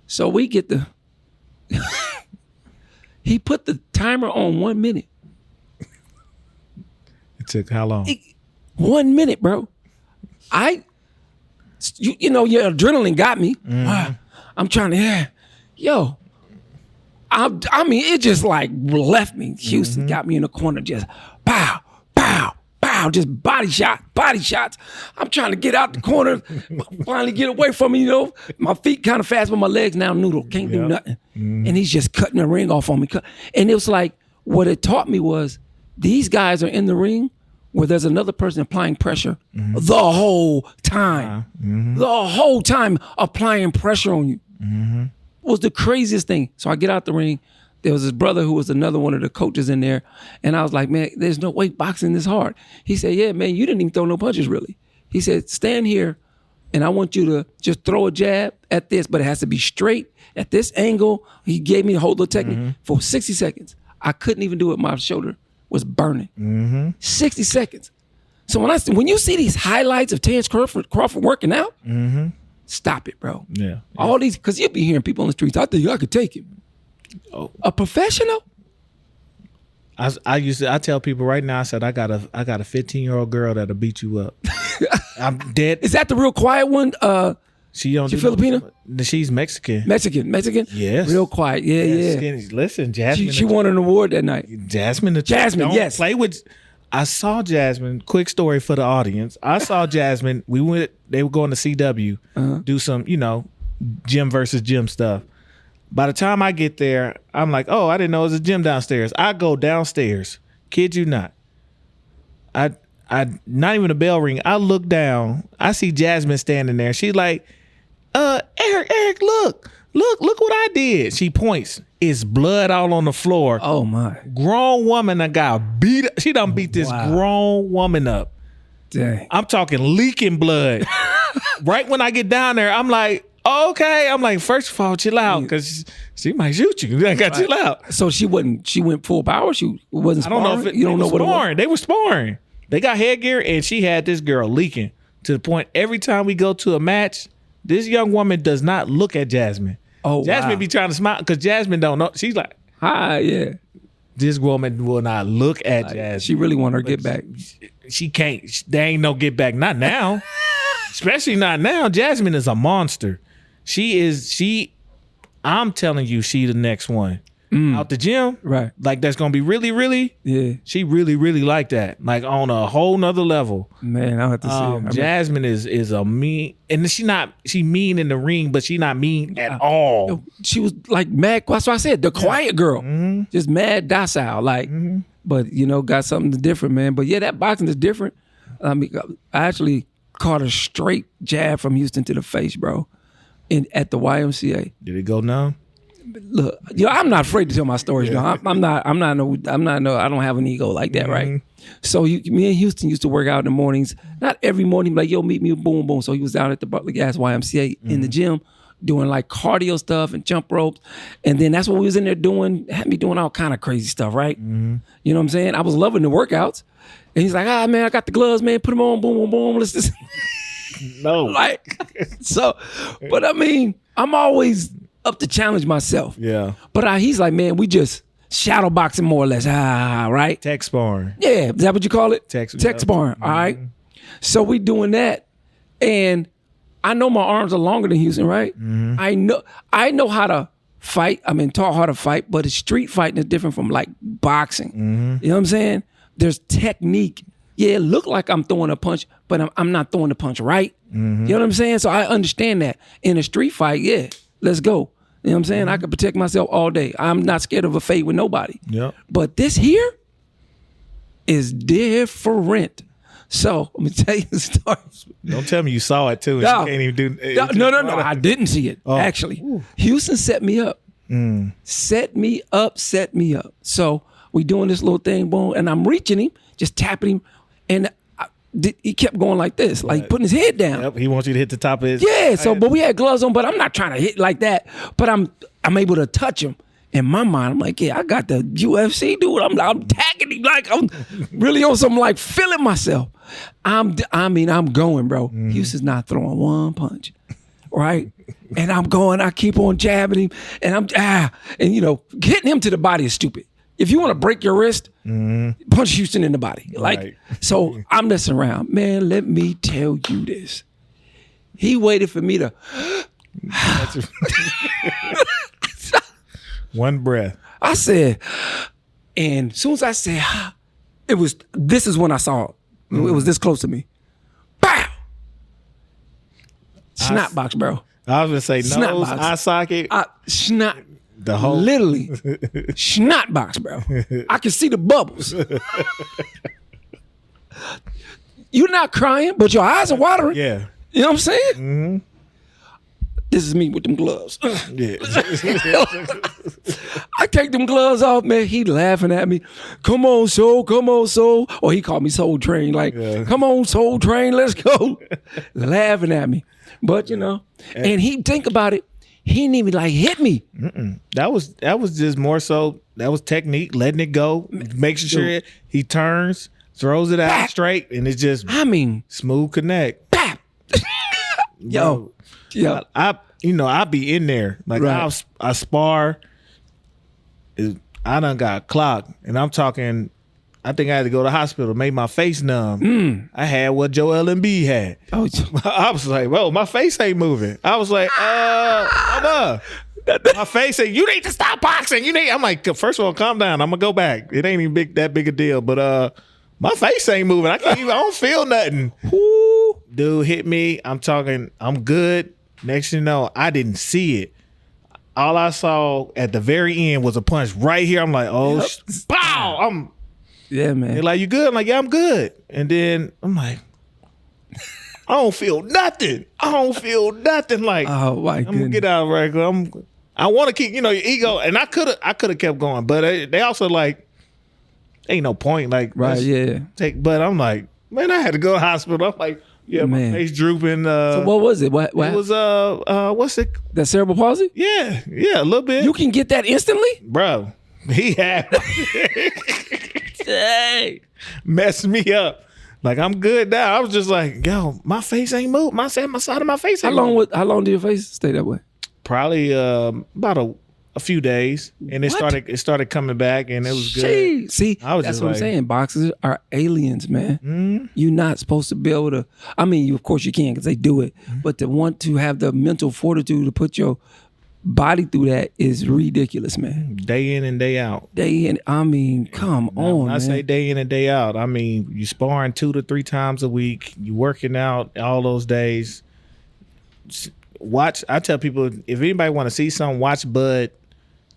So we get he put the timer on 1 minute. It took how long? 1 minute, bro. You know, your adrenaline got me. I'm trying to, I mean, it just like left me. Houston got me in the corner, just pow, pow, pow, just body shots. I'm trying to get out the corner, finally get away from me, you know. My feet kind of fast, but my legs now noodle, can't do nothing. And he's just cutting the ring off on me. And it was like, what it taught me was, these guys are in the ring where there's another person applying pressure the whole time. The whole time applying pressure on you. Was the craziest thing. So I get out the ring. There was his brother who was another one of the coaches in there. And I was like, man, there's no way boxing this hard. He said, yeah, man, you didn't even throw no punches really. He said, stand here and I want you to just throw a jab at this, but it has to be straight at this angle. He gave me a whole little technique for 60 seconds. I couldn't even do it. My shoulder was burning. 60 seconds. So when you see these highlights of Terrence Crawford working out, stop it, bro. Yeah. All these, because you'll be hearing people on the streets, I think I could take it. A professional? I tell people right now, I said, I got a 15-year-old girl that'll beat you up. I'm dead. Is that the real quiet one? She Filipino? She's Mexican. Mexican? Yes. Real quiet. Yeah. Skinny. Listen, Jasmine. She won an award that night. Jasmine, yes. Play with. I saw Jasmine. Quick story for the audience. I saw Jasmine. They were going to CW, do some, gym versus gym stuff. By the time I get there, I'm like, oh, I didn't know it was a gym downstairs. I go downstairs. Kid you not. I not even a bell ring. I look down. I see Jasmine standing there. She's like, Eric, look what I did. She points. It's blood all on the floor. Oh my. Grown woman that got beat. She done beat this grown woman up. Dang. I'm talking leaking blood. Right when I get down there, I'm like, okay. I'm like, first of all, chill out, because she might shoot you. I got to chill out. So she went full power. She wasn't sparring? I don't know if you don't know what sparring. It was? They were sparring. They got headgear, and she had this girl leaking to the point every time we go to a match, this young woman does not look at Jasmine. Oh, Jasmine be trying to smile because Jasmine don't know. She's like, hi, yeah. This woman will not look at Jasmine. She really want her get back. She can't. There ain't no get back. Not now. Especially not now. Jasmine is a monster. I'm telling you, she the next one. Out the gym. Right. Like that's gonna be really, really. Yeah. She really, really like that. Like on a whole nother level. Man, I'll have to see her. Jasmine is a mean, and she mean in the ring, but she not mean at all. She was like mad. That's why I said the quiet girl. Just mad docile. Like, but got something different, man. But yeah, that boxing is different. I mean, I actually caught a straight jab from Houston to the face, bro. At the YMCA. Did it go numb? Look, I'm not afraid to tell my stories. Yeah. I'm not. I don't have an ego like that, right? So me and Houston used to work out in the mornings. Not every morning, like, yo, meet me, boom, boom. So he was down at the Butler Gas YMCA in the gym doing like cardio stuff and jump ropes. And then that's what we was in there doing, had me doing all kind of crazy stuff, right? You know what I'm saying? I was loving the workouts. And he's like, man, I got the gloves, man. Put them on, boom, boom, boom. Let's just... No. Like, so, but I mean, I'm always up to challenge myself. Yeah. But he's like, man, we just shadow boxing more or less. Right? Tech sparring. Yeah. Is that what you call it? Tech sparring. All right. So we doing that. And I know my arms are longer than Houston, right? I know how to fight. I've been taught how to fight, but street fighting is different from like boxing. You know what I'm saying? There's technique. Yeah, it look like I'm throwing a punch, but I'm not throwing the punch right. You know what I'm saying? So I understand that. In a street fight, yeah, let's go. You know what I'm saying? I can protect myself all day. I'm not scared of a fade with nobody. Yep. But this here is different. So let me tell you the story. Don't tell me you saw it too. No, you can't even do. No. I didn't see it. Oh. Actually, Houston set me up. Set me up. So we doing this little thing, boom, and I'm reaching him, just tapping him, and he kept going like this, like putting his head down. Yep, he wants you to hit the top of his. Yeah. So, but we had gloves on, but I'm not trying to hit like that. But I'm able to touch him. In my mind, I'm like, yeah, I got the UFC dude. I'm tagging him like I'm really on something, like feeling myself. I'm going, bro. Houston's not throwing one punch, right? And I'm going. I keep on jabbing him, and and you know, hitting him to the body is stupid. If you want to break your wrist, punch Houston in the body. Like, right. So I'm messing around, man. Let me tell you this. He waited for me to. One breath. I said, and as soon as I said, this is when I saw it. It was this close to me. Bow! Snot box, bro. I was going to say nose, eye socket. Snot. The whole. Literally. Snot box, bro. I can see the bubbles. You're not crying, but your eyes are watering. Yeah. You know what I'm saying? This is me with them gloves. Yeah. I take them gloves off, man. He laughing at me. Come on, Soul. Or he called me Soul Train. Like, come on, Soul Train, let's go. Laughing at me. But, you know, and he think about it. He didn't even like hit me. That was just more so, that was technique, letting it go, making sure he turns, throws it out straight, and it's just, smooth connect. Bap. Yo. Yeah, I be in there like I spar. I done got clocked, and I'm talking. I think I had to go to the hospital. Made my face numb. I had what Joel Embiid had. Oh, I was like, "Whoa, my face ain't moving." I was like, my face said, "You need to stop boxing. You need." I'm like, first of all, calm down. I'm gonna go back. It ain't even that big a deal, but my face ain't moving. I don't feel nothing. Woo. Dude hit me. I'm talking. I'm good. Next thing you know, I didn't see it. All I saw at the very end was a punch right here. I'm like, bow! Yeah, man. They're like, you good? I'm like, yeah, I'm good. And then I'm like, I don't feel nothing. Like, oh my I'm gonna get out right. I want to keep, your ego, and I could have kept going, but they also like, ain't no point. Like, right? Yeah. But I'm like, man, I had to go to the hospital. I'm like. Yeah, man. My face drooping. So what was it? What it was what's it? That cerebral palsy? Yeah, a little bit. You can get that instantly? Bro, he had messed me up. Like, I'm good now. I was just like, yo, my face ain't moved. My side of my face ain't moved. How long did your face stay that way? Probably about a few days, and it started coming back, and it was good. See, that's what I'm saying. Boxers are aliens, man. You're not supposed to be able to. I mean, of course you can because they do it, but to want to have the mental fortitude to put your body through that is ridiculous, man. Day in and day out. Come on. When I say day in and day out, I mean you sparring 2 to 3 times a week. You working out all those days. Watch. I tell people, if anybody want to see something, watch Bud.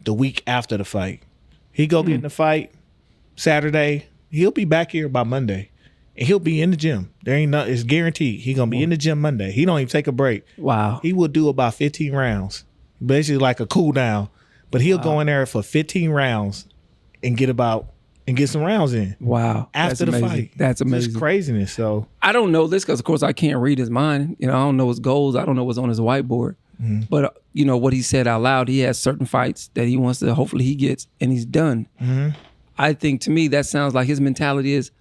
The week after the fight, he go get in the fight Saturday. He'll be back here by Monday, and he'll be in the gym. It's guaranteed. He gonna be in the gym Monday. He don't even take a break. Wow. He will do about 15 rounds, basically like a cool down. but he'll go in there for 15 rounds and get some rounds in. Wow. After the fight. That's amazing. It's craziness. So I don't know this because, of course, I can't read his mind. I don't know his goals. I don't know what's on his whiteboard. But, what he said out loud, he has certain fights that he wants to, hopefully he gets, and he's done. I think, to me, that sounds like his mentality is,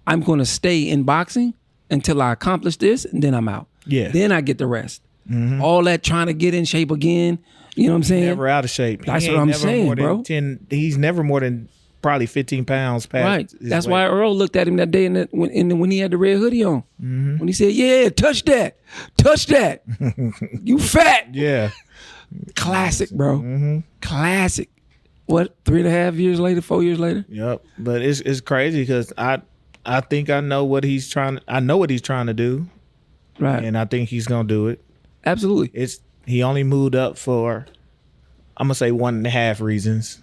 I'm going to stay in boxing until I accomplish this, and then I'm out. Yeah. Then I get the rest. All that trying to get in shape again, you know what I'm saying? Never out of shape. That's what I'm saying, bro. He's never more than probably 15 pounds past. Right. That's why Earl looked at him that day when he had the red hoodie on. When he said, "Yeah, touch that, you fat." Yeah. Classic, bro. Classic. What? 3.5 years later, 4 years later. Yep. But it's crazy because I think I know what he's trying. I know what he's trying to do. Right. And I think he's gonna do it. Absolutely. He only moved up for, I'm gonna say 1.5 reasons.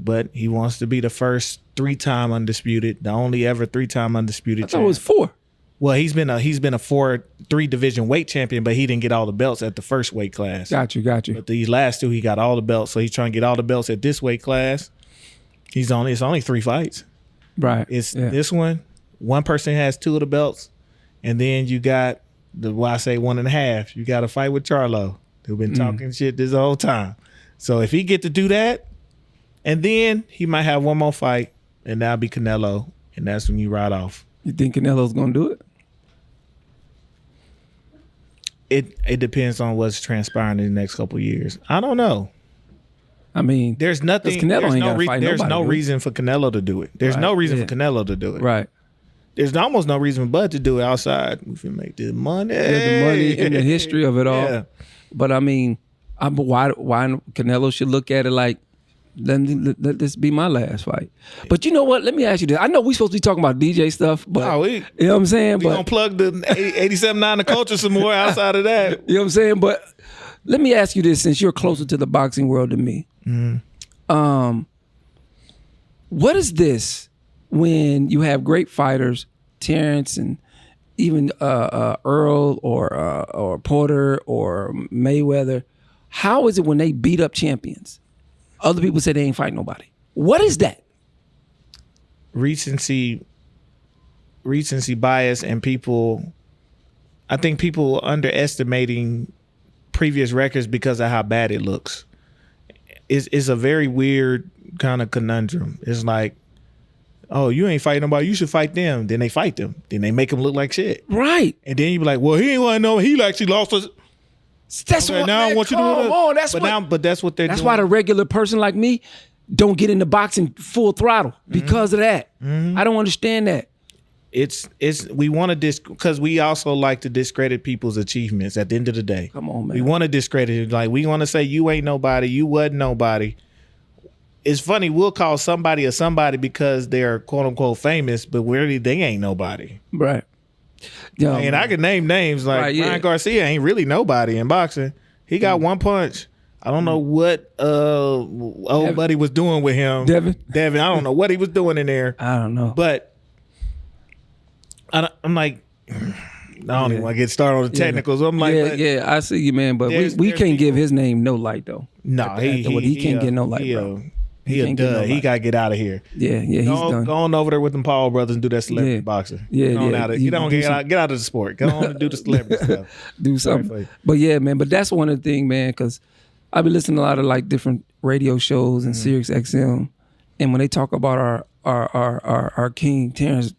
But he wants to be the first 3-time undisputed, the only ever 3-time undisputed. I thought it was 4. Well, he's been a 3 division weight champion, but he didn't get all the belts at the first weight class. Got you. But these last 2, he got all the belts. So he's trying to get all the belts at this weight class. It's only 3 fights. Right. This one person has 2 of the belts, and then you got I say 1.5. You got to fight with Charlo, who's been talking shit this whole time. So if he get to do that, and then he might have one more fight, and that'll be Canelo, and that's when you ride off. You think Canelo's gonna do it? It depends on what's transpiring in the next couple of years. I don't know. I mean, there's nothing. Canelo ain't gotta fight there's nobody, no reason for Canelo to do it. There's no reason for Canelo to do it. Right. There's almost no reason for Bud to do it outside. We can make this money. The money and the history of it all. Yeah. But I mean, why Canelo should look at it like, let this be my last fight. But you know what? Let me ask you this. I know we supposed to be talking about DJ stuff, but you know what I'm saying? We gonna plug the 87.9 The Culture some more outside of that. You know what I'm saying? But let me ask you this, since you're closer to the boxing world than me. What is this when you have great fighters, Terrence and even Earl or Porter or Mayweather? How is it when they beat up champions? Other people say they ain't fighting nobody. What is that? Recency bias and people. I think people underestimating previous records because of how bad it looks. It's a very weird kind of conundrum. It's like, oh, you ain't fighting nobody, you should fight them. Then they fight them. Then they make them look like shit. Right. And then you be like, well, he ain't want to know. He actually lost us. That's what, now man, I want you to do that. But that's what they're doing. That's why the regular person like me don't get into boxing full throttle because of that. I don't understand that. We want to because we also like to discredit people's achievements at the end of the day. Come on, man. We want to discredit it. Like, we want to say you ain't nobody, you wasn't nobody. It's funny, we'll call somebody a somebody because they're quote unquote famous, but really they ain't nobody. Right. Yo, and I can name names like Ryan Garcia ain't really nobody in boxing. He got one punch. I don't know what old buddy was doing with him. Devin, I don't know what he was doing in there. I don't know. But I'm like, I don't even want to get started on the technicals. I'm like, I see you, man. But we can't give his name no light though. No, he can't get no light, bro. He a dud. He got to get out of here. Yeah, he's done. Go on over there with them Paul brothers and do that celebrity boxing. Get out of the sport. Go on and do the celebrity stuff. Do something. But yeah, man. But that's one of the things, man, because I've been listening to a lot of like different radio shows and Sirius XM, and when they talk about our king Terrence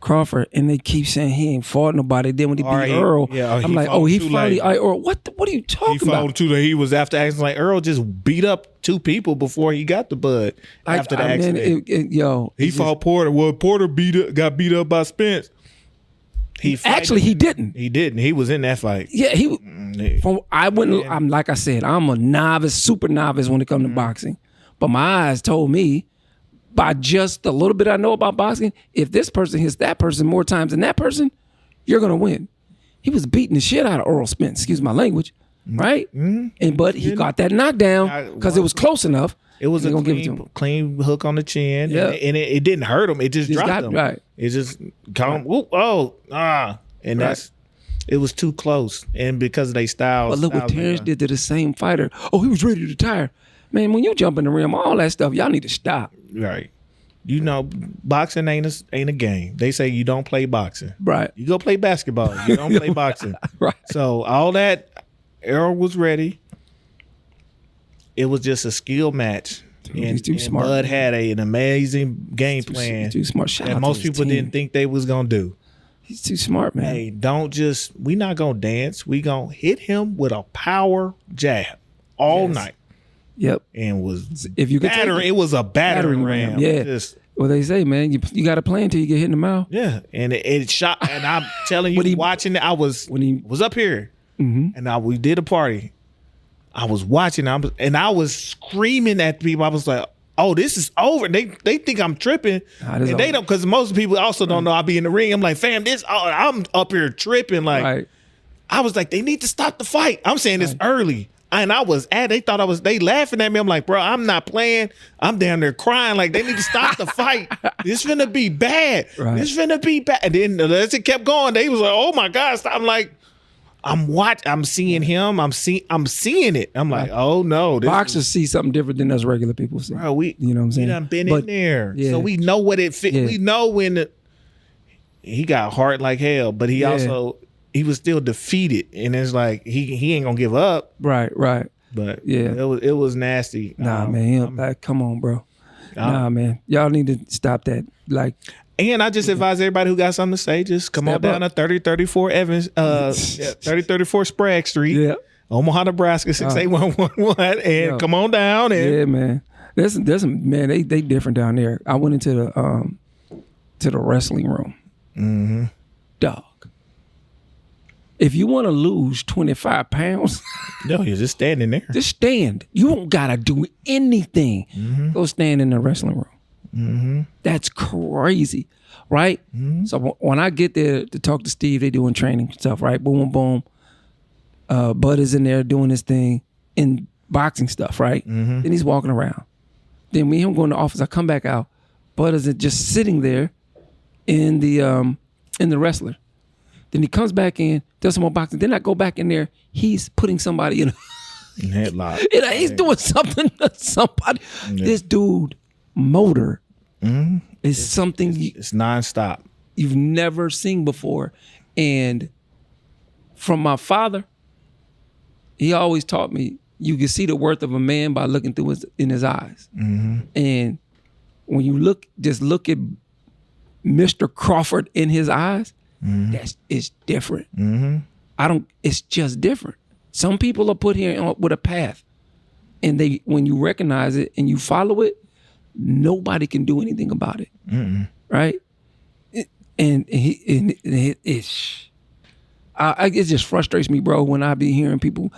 Crawford, and they keep saying he ain't fought nobody. Then when he beat Earl, I'm like, he finally. Earl, what are you talking about? He fought too late. He was after accident. Like, Earl just beat up 2 people before he got the Bud after the accident. He fought Porter. Well, Porter got beat up by Spence. He didn't. He didn't. He was in that fight. Yeah, I'm like I said, I'm a novice, super novice when it comes to boxing, but my eyes told me, by just a little bit I know about boxing, if this person hits that person more times than that person, you're gonna win. He was beating the shit out of Earl Spence, excuse my language, right? But he got that knockdown because it was close enough. It was a clean hook on the chin, and it didn't hurt him. It just dropped him. Right. It just and it was too close, and because they styles. But look what Terrence did to the same fighter. Oh, he was ready to retire. Man, when you jump in the rim, all that stuff, y'all need to stop. Right. You know, boxing ain't a game. They say you don't play boxing. Right. You go play basketball. You don't play boxing. Right. So all that, Errol was ready. It was just a skill match. Dude, he's too smart. Bud had an amazing game plan. He's too smart. Shout that out most to his people team. didn't think they was gonna do. He's too smart, man. Hey, we not gonna dance. We gonna hit him with a power jab all night. Yep. And was if you could take it was a battering ram. Yeah. Just, well, they say, man, you got to play until you get hit in the mouth. yeah. And it shot. And I'm telling you, watching it, I was up here, and we did a party. I was watching, and I was screaming at people. I was like, "Oh, this is over." They think I'm tripping, and they don't, because most people also don't know I be in the ring. I'm like, "Fam, I'm up here tripping." Like, Right. I was like, "They need to stop the fight." I'm saying this early. And they laughing at me. I'm like, bro, I'm not playing. I'm down there crying. Like, they need to stop the fight. This finna be bad. Right. This finna be bad. And then as it kept going, they was like, oh my God. I'm like, I'm seeing him. I'm seeing it. I'm like, oh no. Boxers see something different than us regular people see. Bro, you know what I'm saying? We done been in there. Yeah. So we know what it fit. Yeah. We know when he got hard like hell, but he also, he was still defeated, and it's like he ain't gonna give up. Right. But Yeah. it was nasty. Nah, man. Come on, bro. Nah, man. Y'all need to stop that. Like, and I just advise everybody who got something to say, just come on down to 3034 Evans, 3034 Sprague Street, Omaha, Nebraska 68111, and come on down. And yeah, man. There's man. They different down there. I went into the wrestling room. Dog. If you want to lose 25 pounds, no, you're just standing there. Just stand. You don't gotta do anything. Go stand in the wrestling room. That's crazy, right? So when I get there to talk to Steve, they doing training stuff, right? Boom, boom. Bud is in there doing his thing in boxing stuff, right? Then he's walking around. Then me and him go in the office. I come back out. Bud is just sitting there in the wrestler. Then he comes back in, does some more boxing. Then I go back in there. He's putting somebody in a headlock. He's doing something to somebody. Yeah. This dude motor is something it's nonstop. You've never seen before. And from my father, he always taught me you can see the worth of a man by looking through his eyes. And when you just look at Mr. Crawford in his eyes, it's different. It's just different. Some people are put here with a path, and when you recognize it and you follow it, nobody can do anything about it. Right? It just frustrates me, bro, when I be hearing people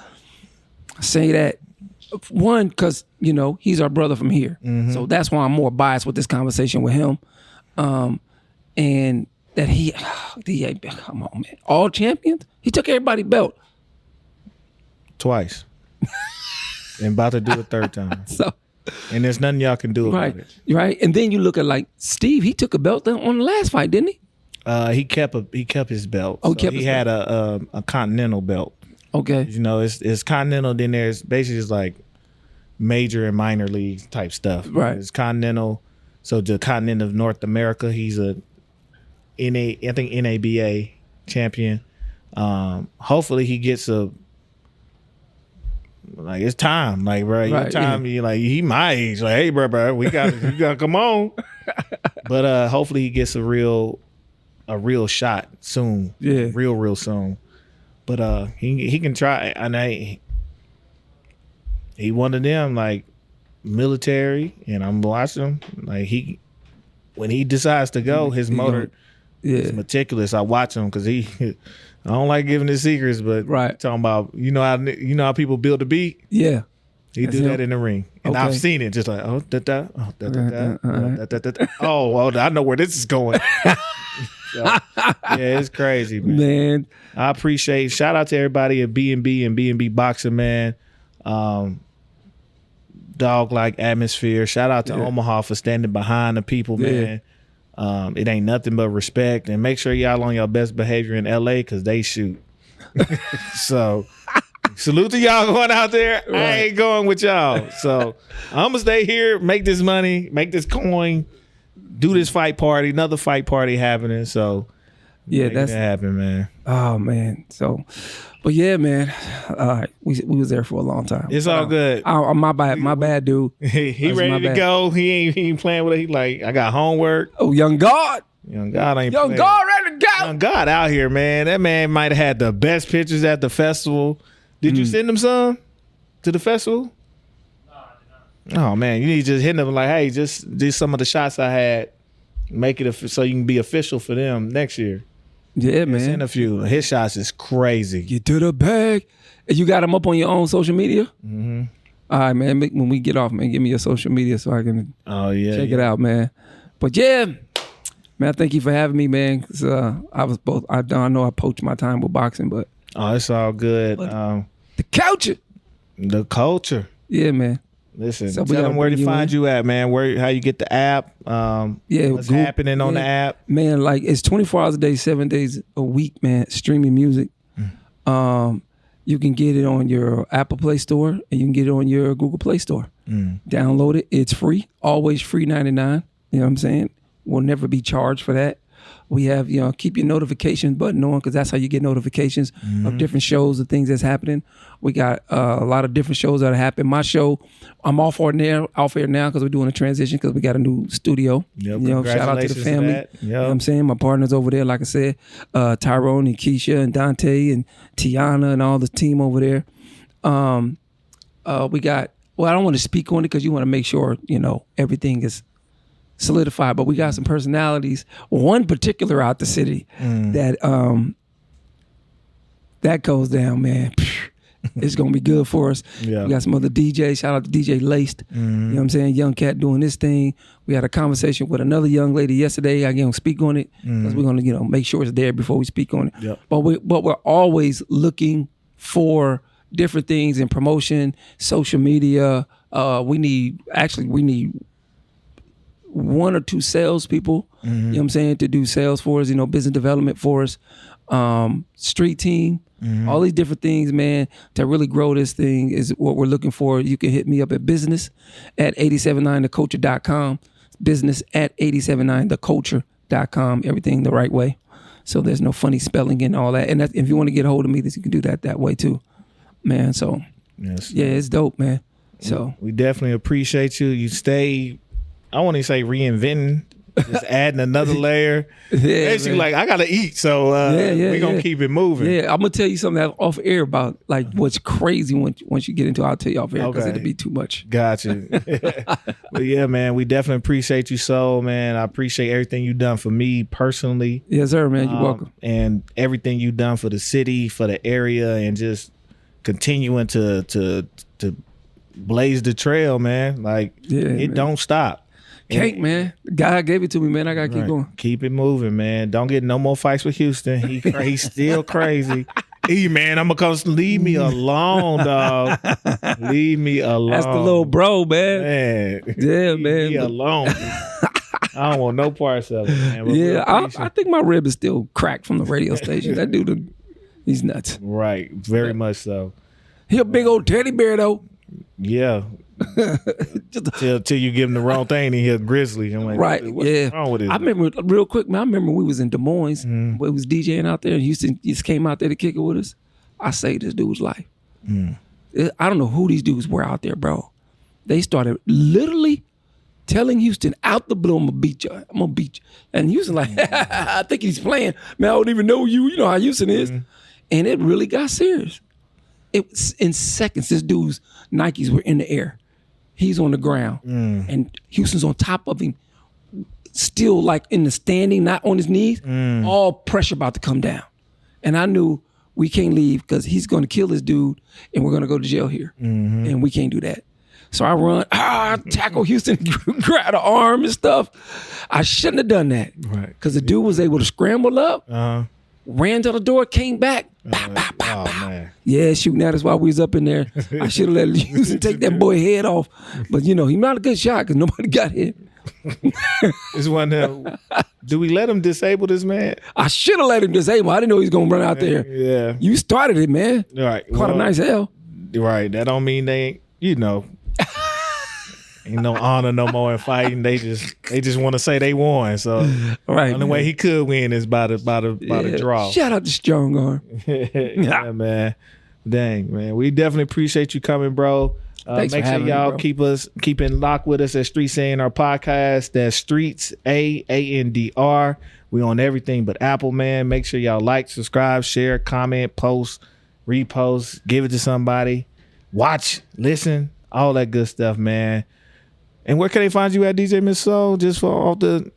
say that. One, because he's our brother from here, so that's why I'm more biased with this conversation with him, and that he come on, man, all champions. He took everybody's belt twice, and about to do it third time. So, and there's nothing y'all can do about it, right? And then you look at like Steve. He took a belt on the last fight, didn't he? He kept his belt. Oh, so he had a continental belt. Okay. It's continental. Then there's basically just like major and minor league type stuff. Right. It's continental. So the continent of North America, he's I think NABA champion. Hopefully he gets it's time. Like, bro, your time. Yeah. He my age. Like, hey, bro, you gotta come on. But hopefully he gets a real shot soon. Yeah. Real soon. But he can try. And he one of them, like, military, and I'm watching him. Like, when he decides to go, his motor is meticulous. I watch him because I don't like giving his secrets, but talking about how people build a beat. Yeah. He do that in the ring. And I've seen it, just like, oh, da-da, oh, da-da-da, da-da-da. Oh, well, I know where this is going. So, yeah, it's crazy, man. I appreciate. Shout out to everybody at B&B and B&B Boxing, man. Dog like atmosphere. Shout out to Omaha for standing behind the people, man. It ain't nothing but respect. And make sure y'all on your best behavior in LA because they shoot. So Salute to y'all going out there. Right. I ain't going with y'all. So I'm gonna stay here, make this money, make this coin, do this fight party, another fight party happening. So Yeah, that's happen, man. Oh man. So, but yeah, man. All right, we was there for a long time. It's all good. My bad, dude. He ready to go. He ain't playing with it. He like, I got homework. Oh, young God. Young God ain't Young playing. God ready to go. Young God out here, man. That man might have had the best pictures at the festival. Did you send him some to the festival? No, I did not. Oh man, you need to just hit them like, hey, just do some of the shots I had. Make it so you can be official for them next year. Yeah, man. Send a few. His shots is crazy. Get to the bag. And you got them up on your own social media? Mm-hmm. All right, man. When we get off, man, give me your social media so I can check it out, man. But yeah, man, thank you for having me, man. 'Cause, I know I poached my time with boxing, but it's all good. the culture. The culture. Yeah, man. Listen, So tell them where to find you at, man. How you get the app. What's happening on the app. Man, like it's 24 hours a day, 7 days a week, man, streaming music. You can get it on your Apple Play Store and you can get it on your Google Play Store. Download it. It's free. Always free 99. You know what I'm saying? We'll never be charged for that. We have, keep your notifications button on because that's how you get notifications of different shows and things that's happening. We got a lot of different shows that are happening. My show, I'm off air now because we're doing a transition because we got a new studio. Yep, Shout out to the family. Yep. You know what I'm saying? My partners over there, like I said, Tyrone and Keisha and Dante and Tiana and all the team over there. We got, I don't want to speak on it because you want to make sure, everything is solidified, but we got some personalities. One particular out the city that goes down, man. It's gonna be good for us. Yeah. We got some other DJs. Shout out to DJ Laced. You know what I'm saying? Young cat doing this thing. We had a conversation with another young lady yesterday. I gonna speak on it because we're gonna make sure it's there before we speak on it. Yep. But we're always looking for different things in promotion, social media. We need one or two salespeople, you know what I'm saying, to do sales for us, business development for us, street team, all these different things, man, to really grow this thing is what we're looking for. You can hit me up at business@879theculture.com, business@879theculture.com, everything the right way. So there's no funny spelling and all that. And if you want to get a hold of me, you can do that way too, man. So, it's dope, man. So we definitely appreciate you. You stay... I won't even say reinventing, just adding another layer. Basically, man. like, I got to eat, so we're going to keep it moving. Yeah, I'm going to tell you something off air about, like, what's crazy once you get into it. I'll tell you off air because it'll be too much. Gotcha. But yeah, man, we definitely appreciate you so, man. I appreciate everything you've done for me personally. Yes, sir, man. You're welcome. And everything you've done for the city, for the area, and just continuing to blaze the trail, man. Like, it don't stop. Cake, man. God gave it to me, man. I gotta keep going. Keep it moving, man. Don't get no more fights with Houston. He's still crazy. Man, I'm gonna come. Leave me alone, dog. Leave me alone. That's the little bro, man. Yeah, man. Leave me alone. I don't want no parts of it, man. But I think my rib is still cracked from the radio station. That dude, he's nuts. Right, very much so. He a big old teddy bear, though. Yeah. Till you give him the wrong thing, he a grizzly. I'm like, right? What's wrong with it? I remember real quick, man. I remember we was in Des Moines. We was DJing out there, and Houston just came out there to kick it with us. I saved this dude's life. I don't know who these dudes were out there, bro. They started literally telling Houston out the blue, I'm gonna beat you. I'm gonna beat you. And Houston like, I think he's playing. Man, I don't even know you. You know how Houston is. And it really got serious. It was in seconds. This dude's Nikes were in the air. He's on the ground. And Houston's on top of him, still like in the standing, not on his knees. All pressure about to come down. And I knew we can't leave because he's going to kill this dude and we're going to go to jail here. And we can't do that. So I run, tackle Houston, grab the arm and stuff. I shouldn't have done that. Right. Because the dude was able to scramble up, ran to the door, came back. Man. Yeah, shooting at us while we was up in there. I should have let Houston take that boy head off. But, he's not a good shot because nobody got hit. It's one of them Do we let him disable this man? I should have let him disable. I didn't know he was gonna run out there. Yeah. You started it, man. Right. Caught a nice L. Right. That don't mean they ain't, ain't no honor no more in fighting. They just want to say they won. So right. the only way he could win is by the draw. Shout out to Strong Arm. Yeah, man. Dang, man. We definitely appreciate you coming, bro. Thanks make for sure having y'all me, keep in lock with us at Streets A&R Podcast. That's Streets A&R. We on everything but Apple, man. Make sure y'all like, subscribe, share, comment, post, repost, give it to somebody, watch, listen, all that good stuff, man. And where can they find you at, DJ Mista Soull? Just for all the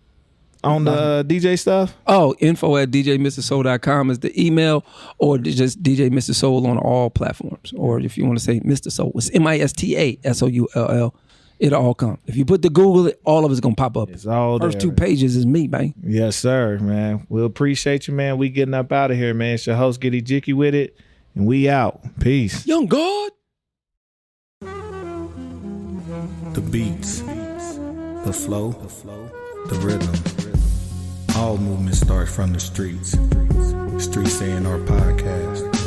DJ stuff? Oh, info@djmistasoull.com is the email, or just DJ Mista Soull on all platforms. Or if you want to say Mista Soull, it's MistaSoull. It'll all come. If you put the Google, all of it's going to pop up. It's all First there. 2 pages is me, man. Yes, sir, man. We appreciate you, man. We getting up out of here, man. It's your host, Getty Jicky with it, and we out. Peace. Young God. The beats, the flow, the rhythm. All movement starts from the streets. Streets A&R Podcast.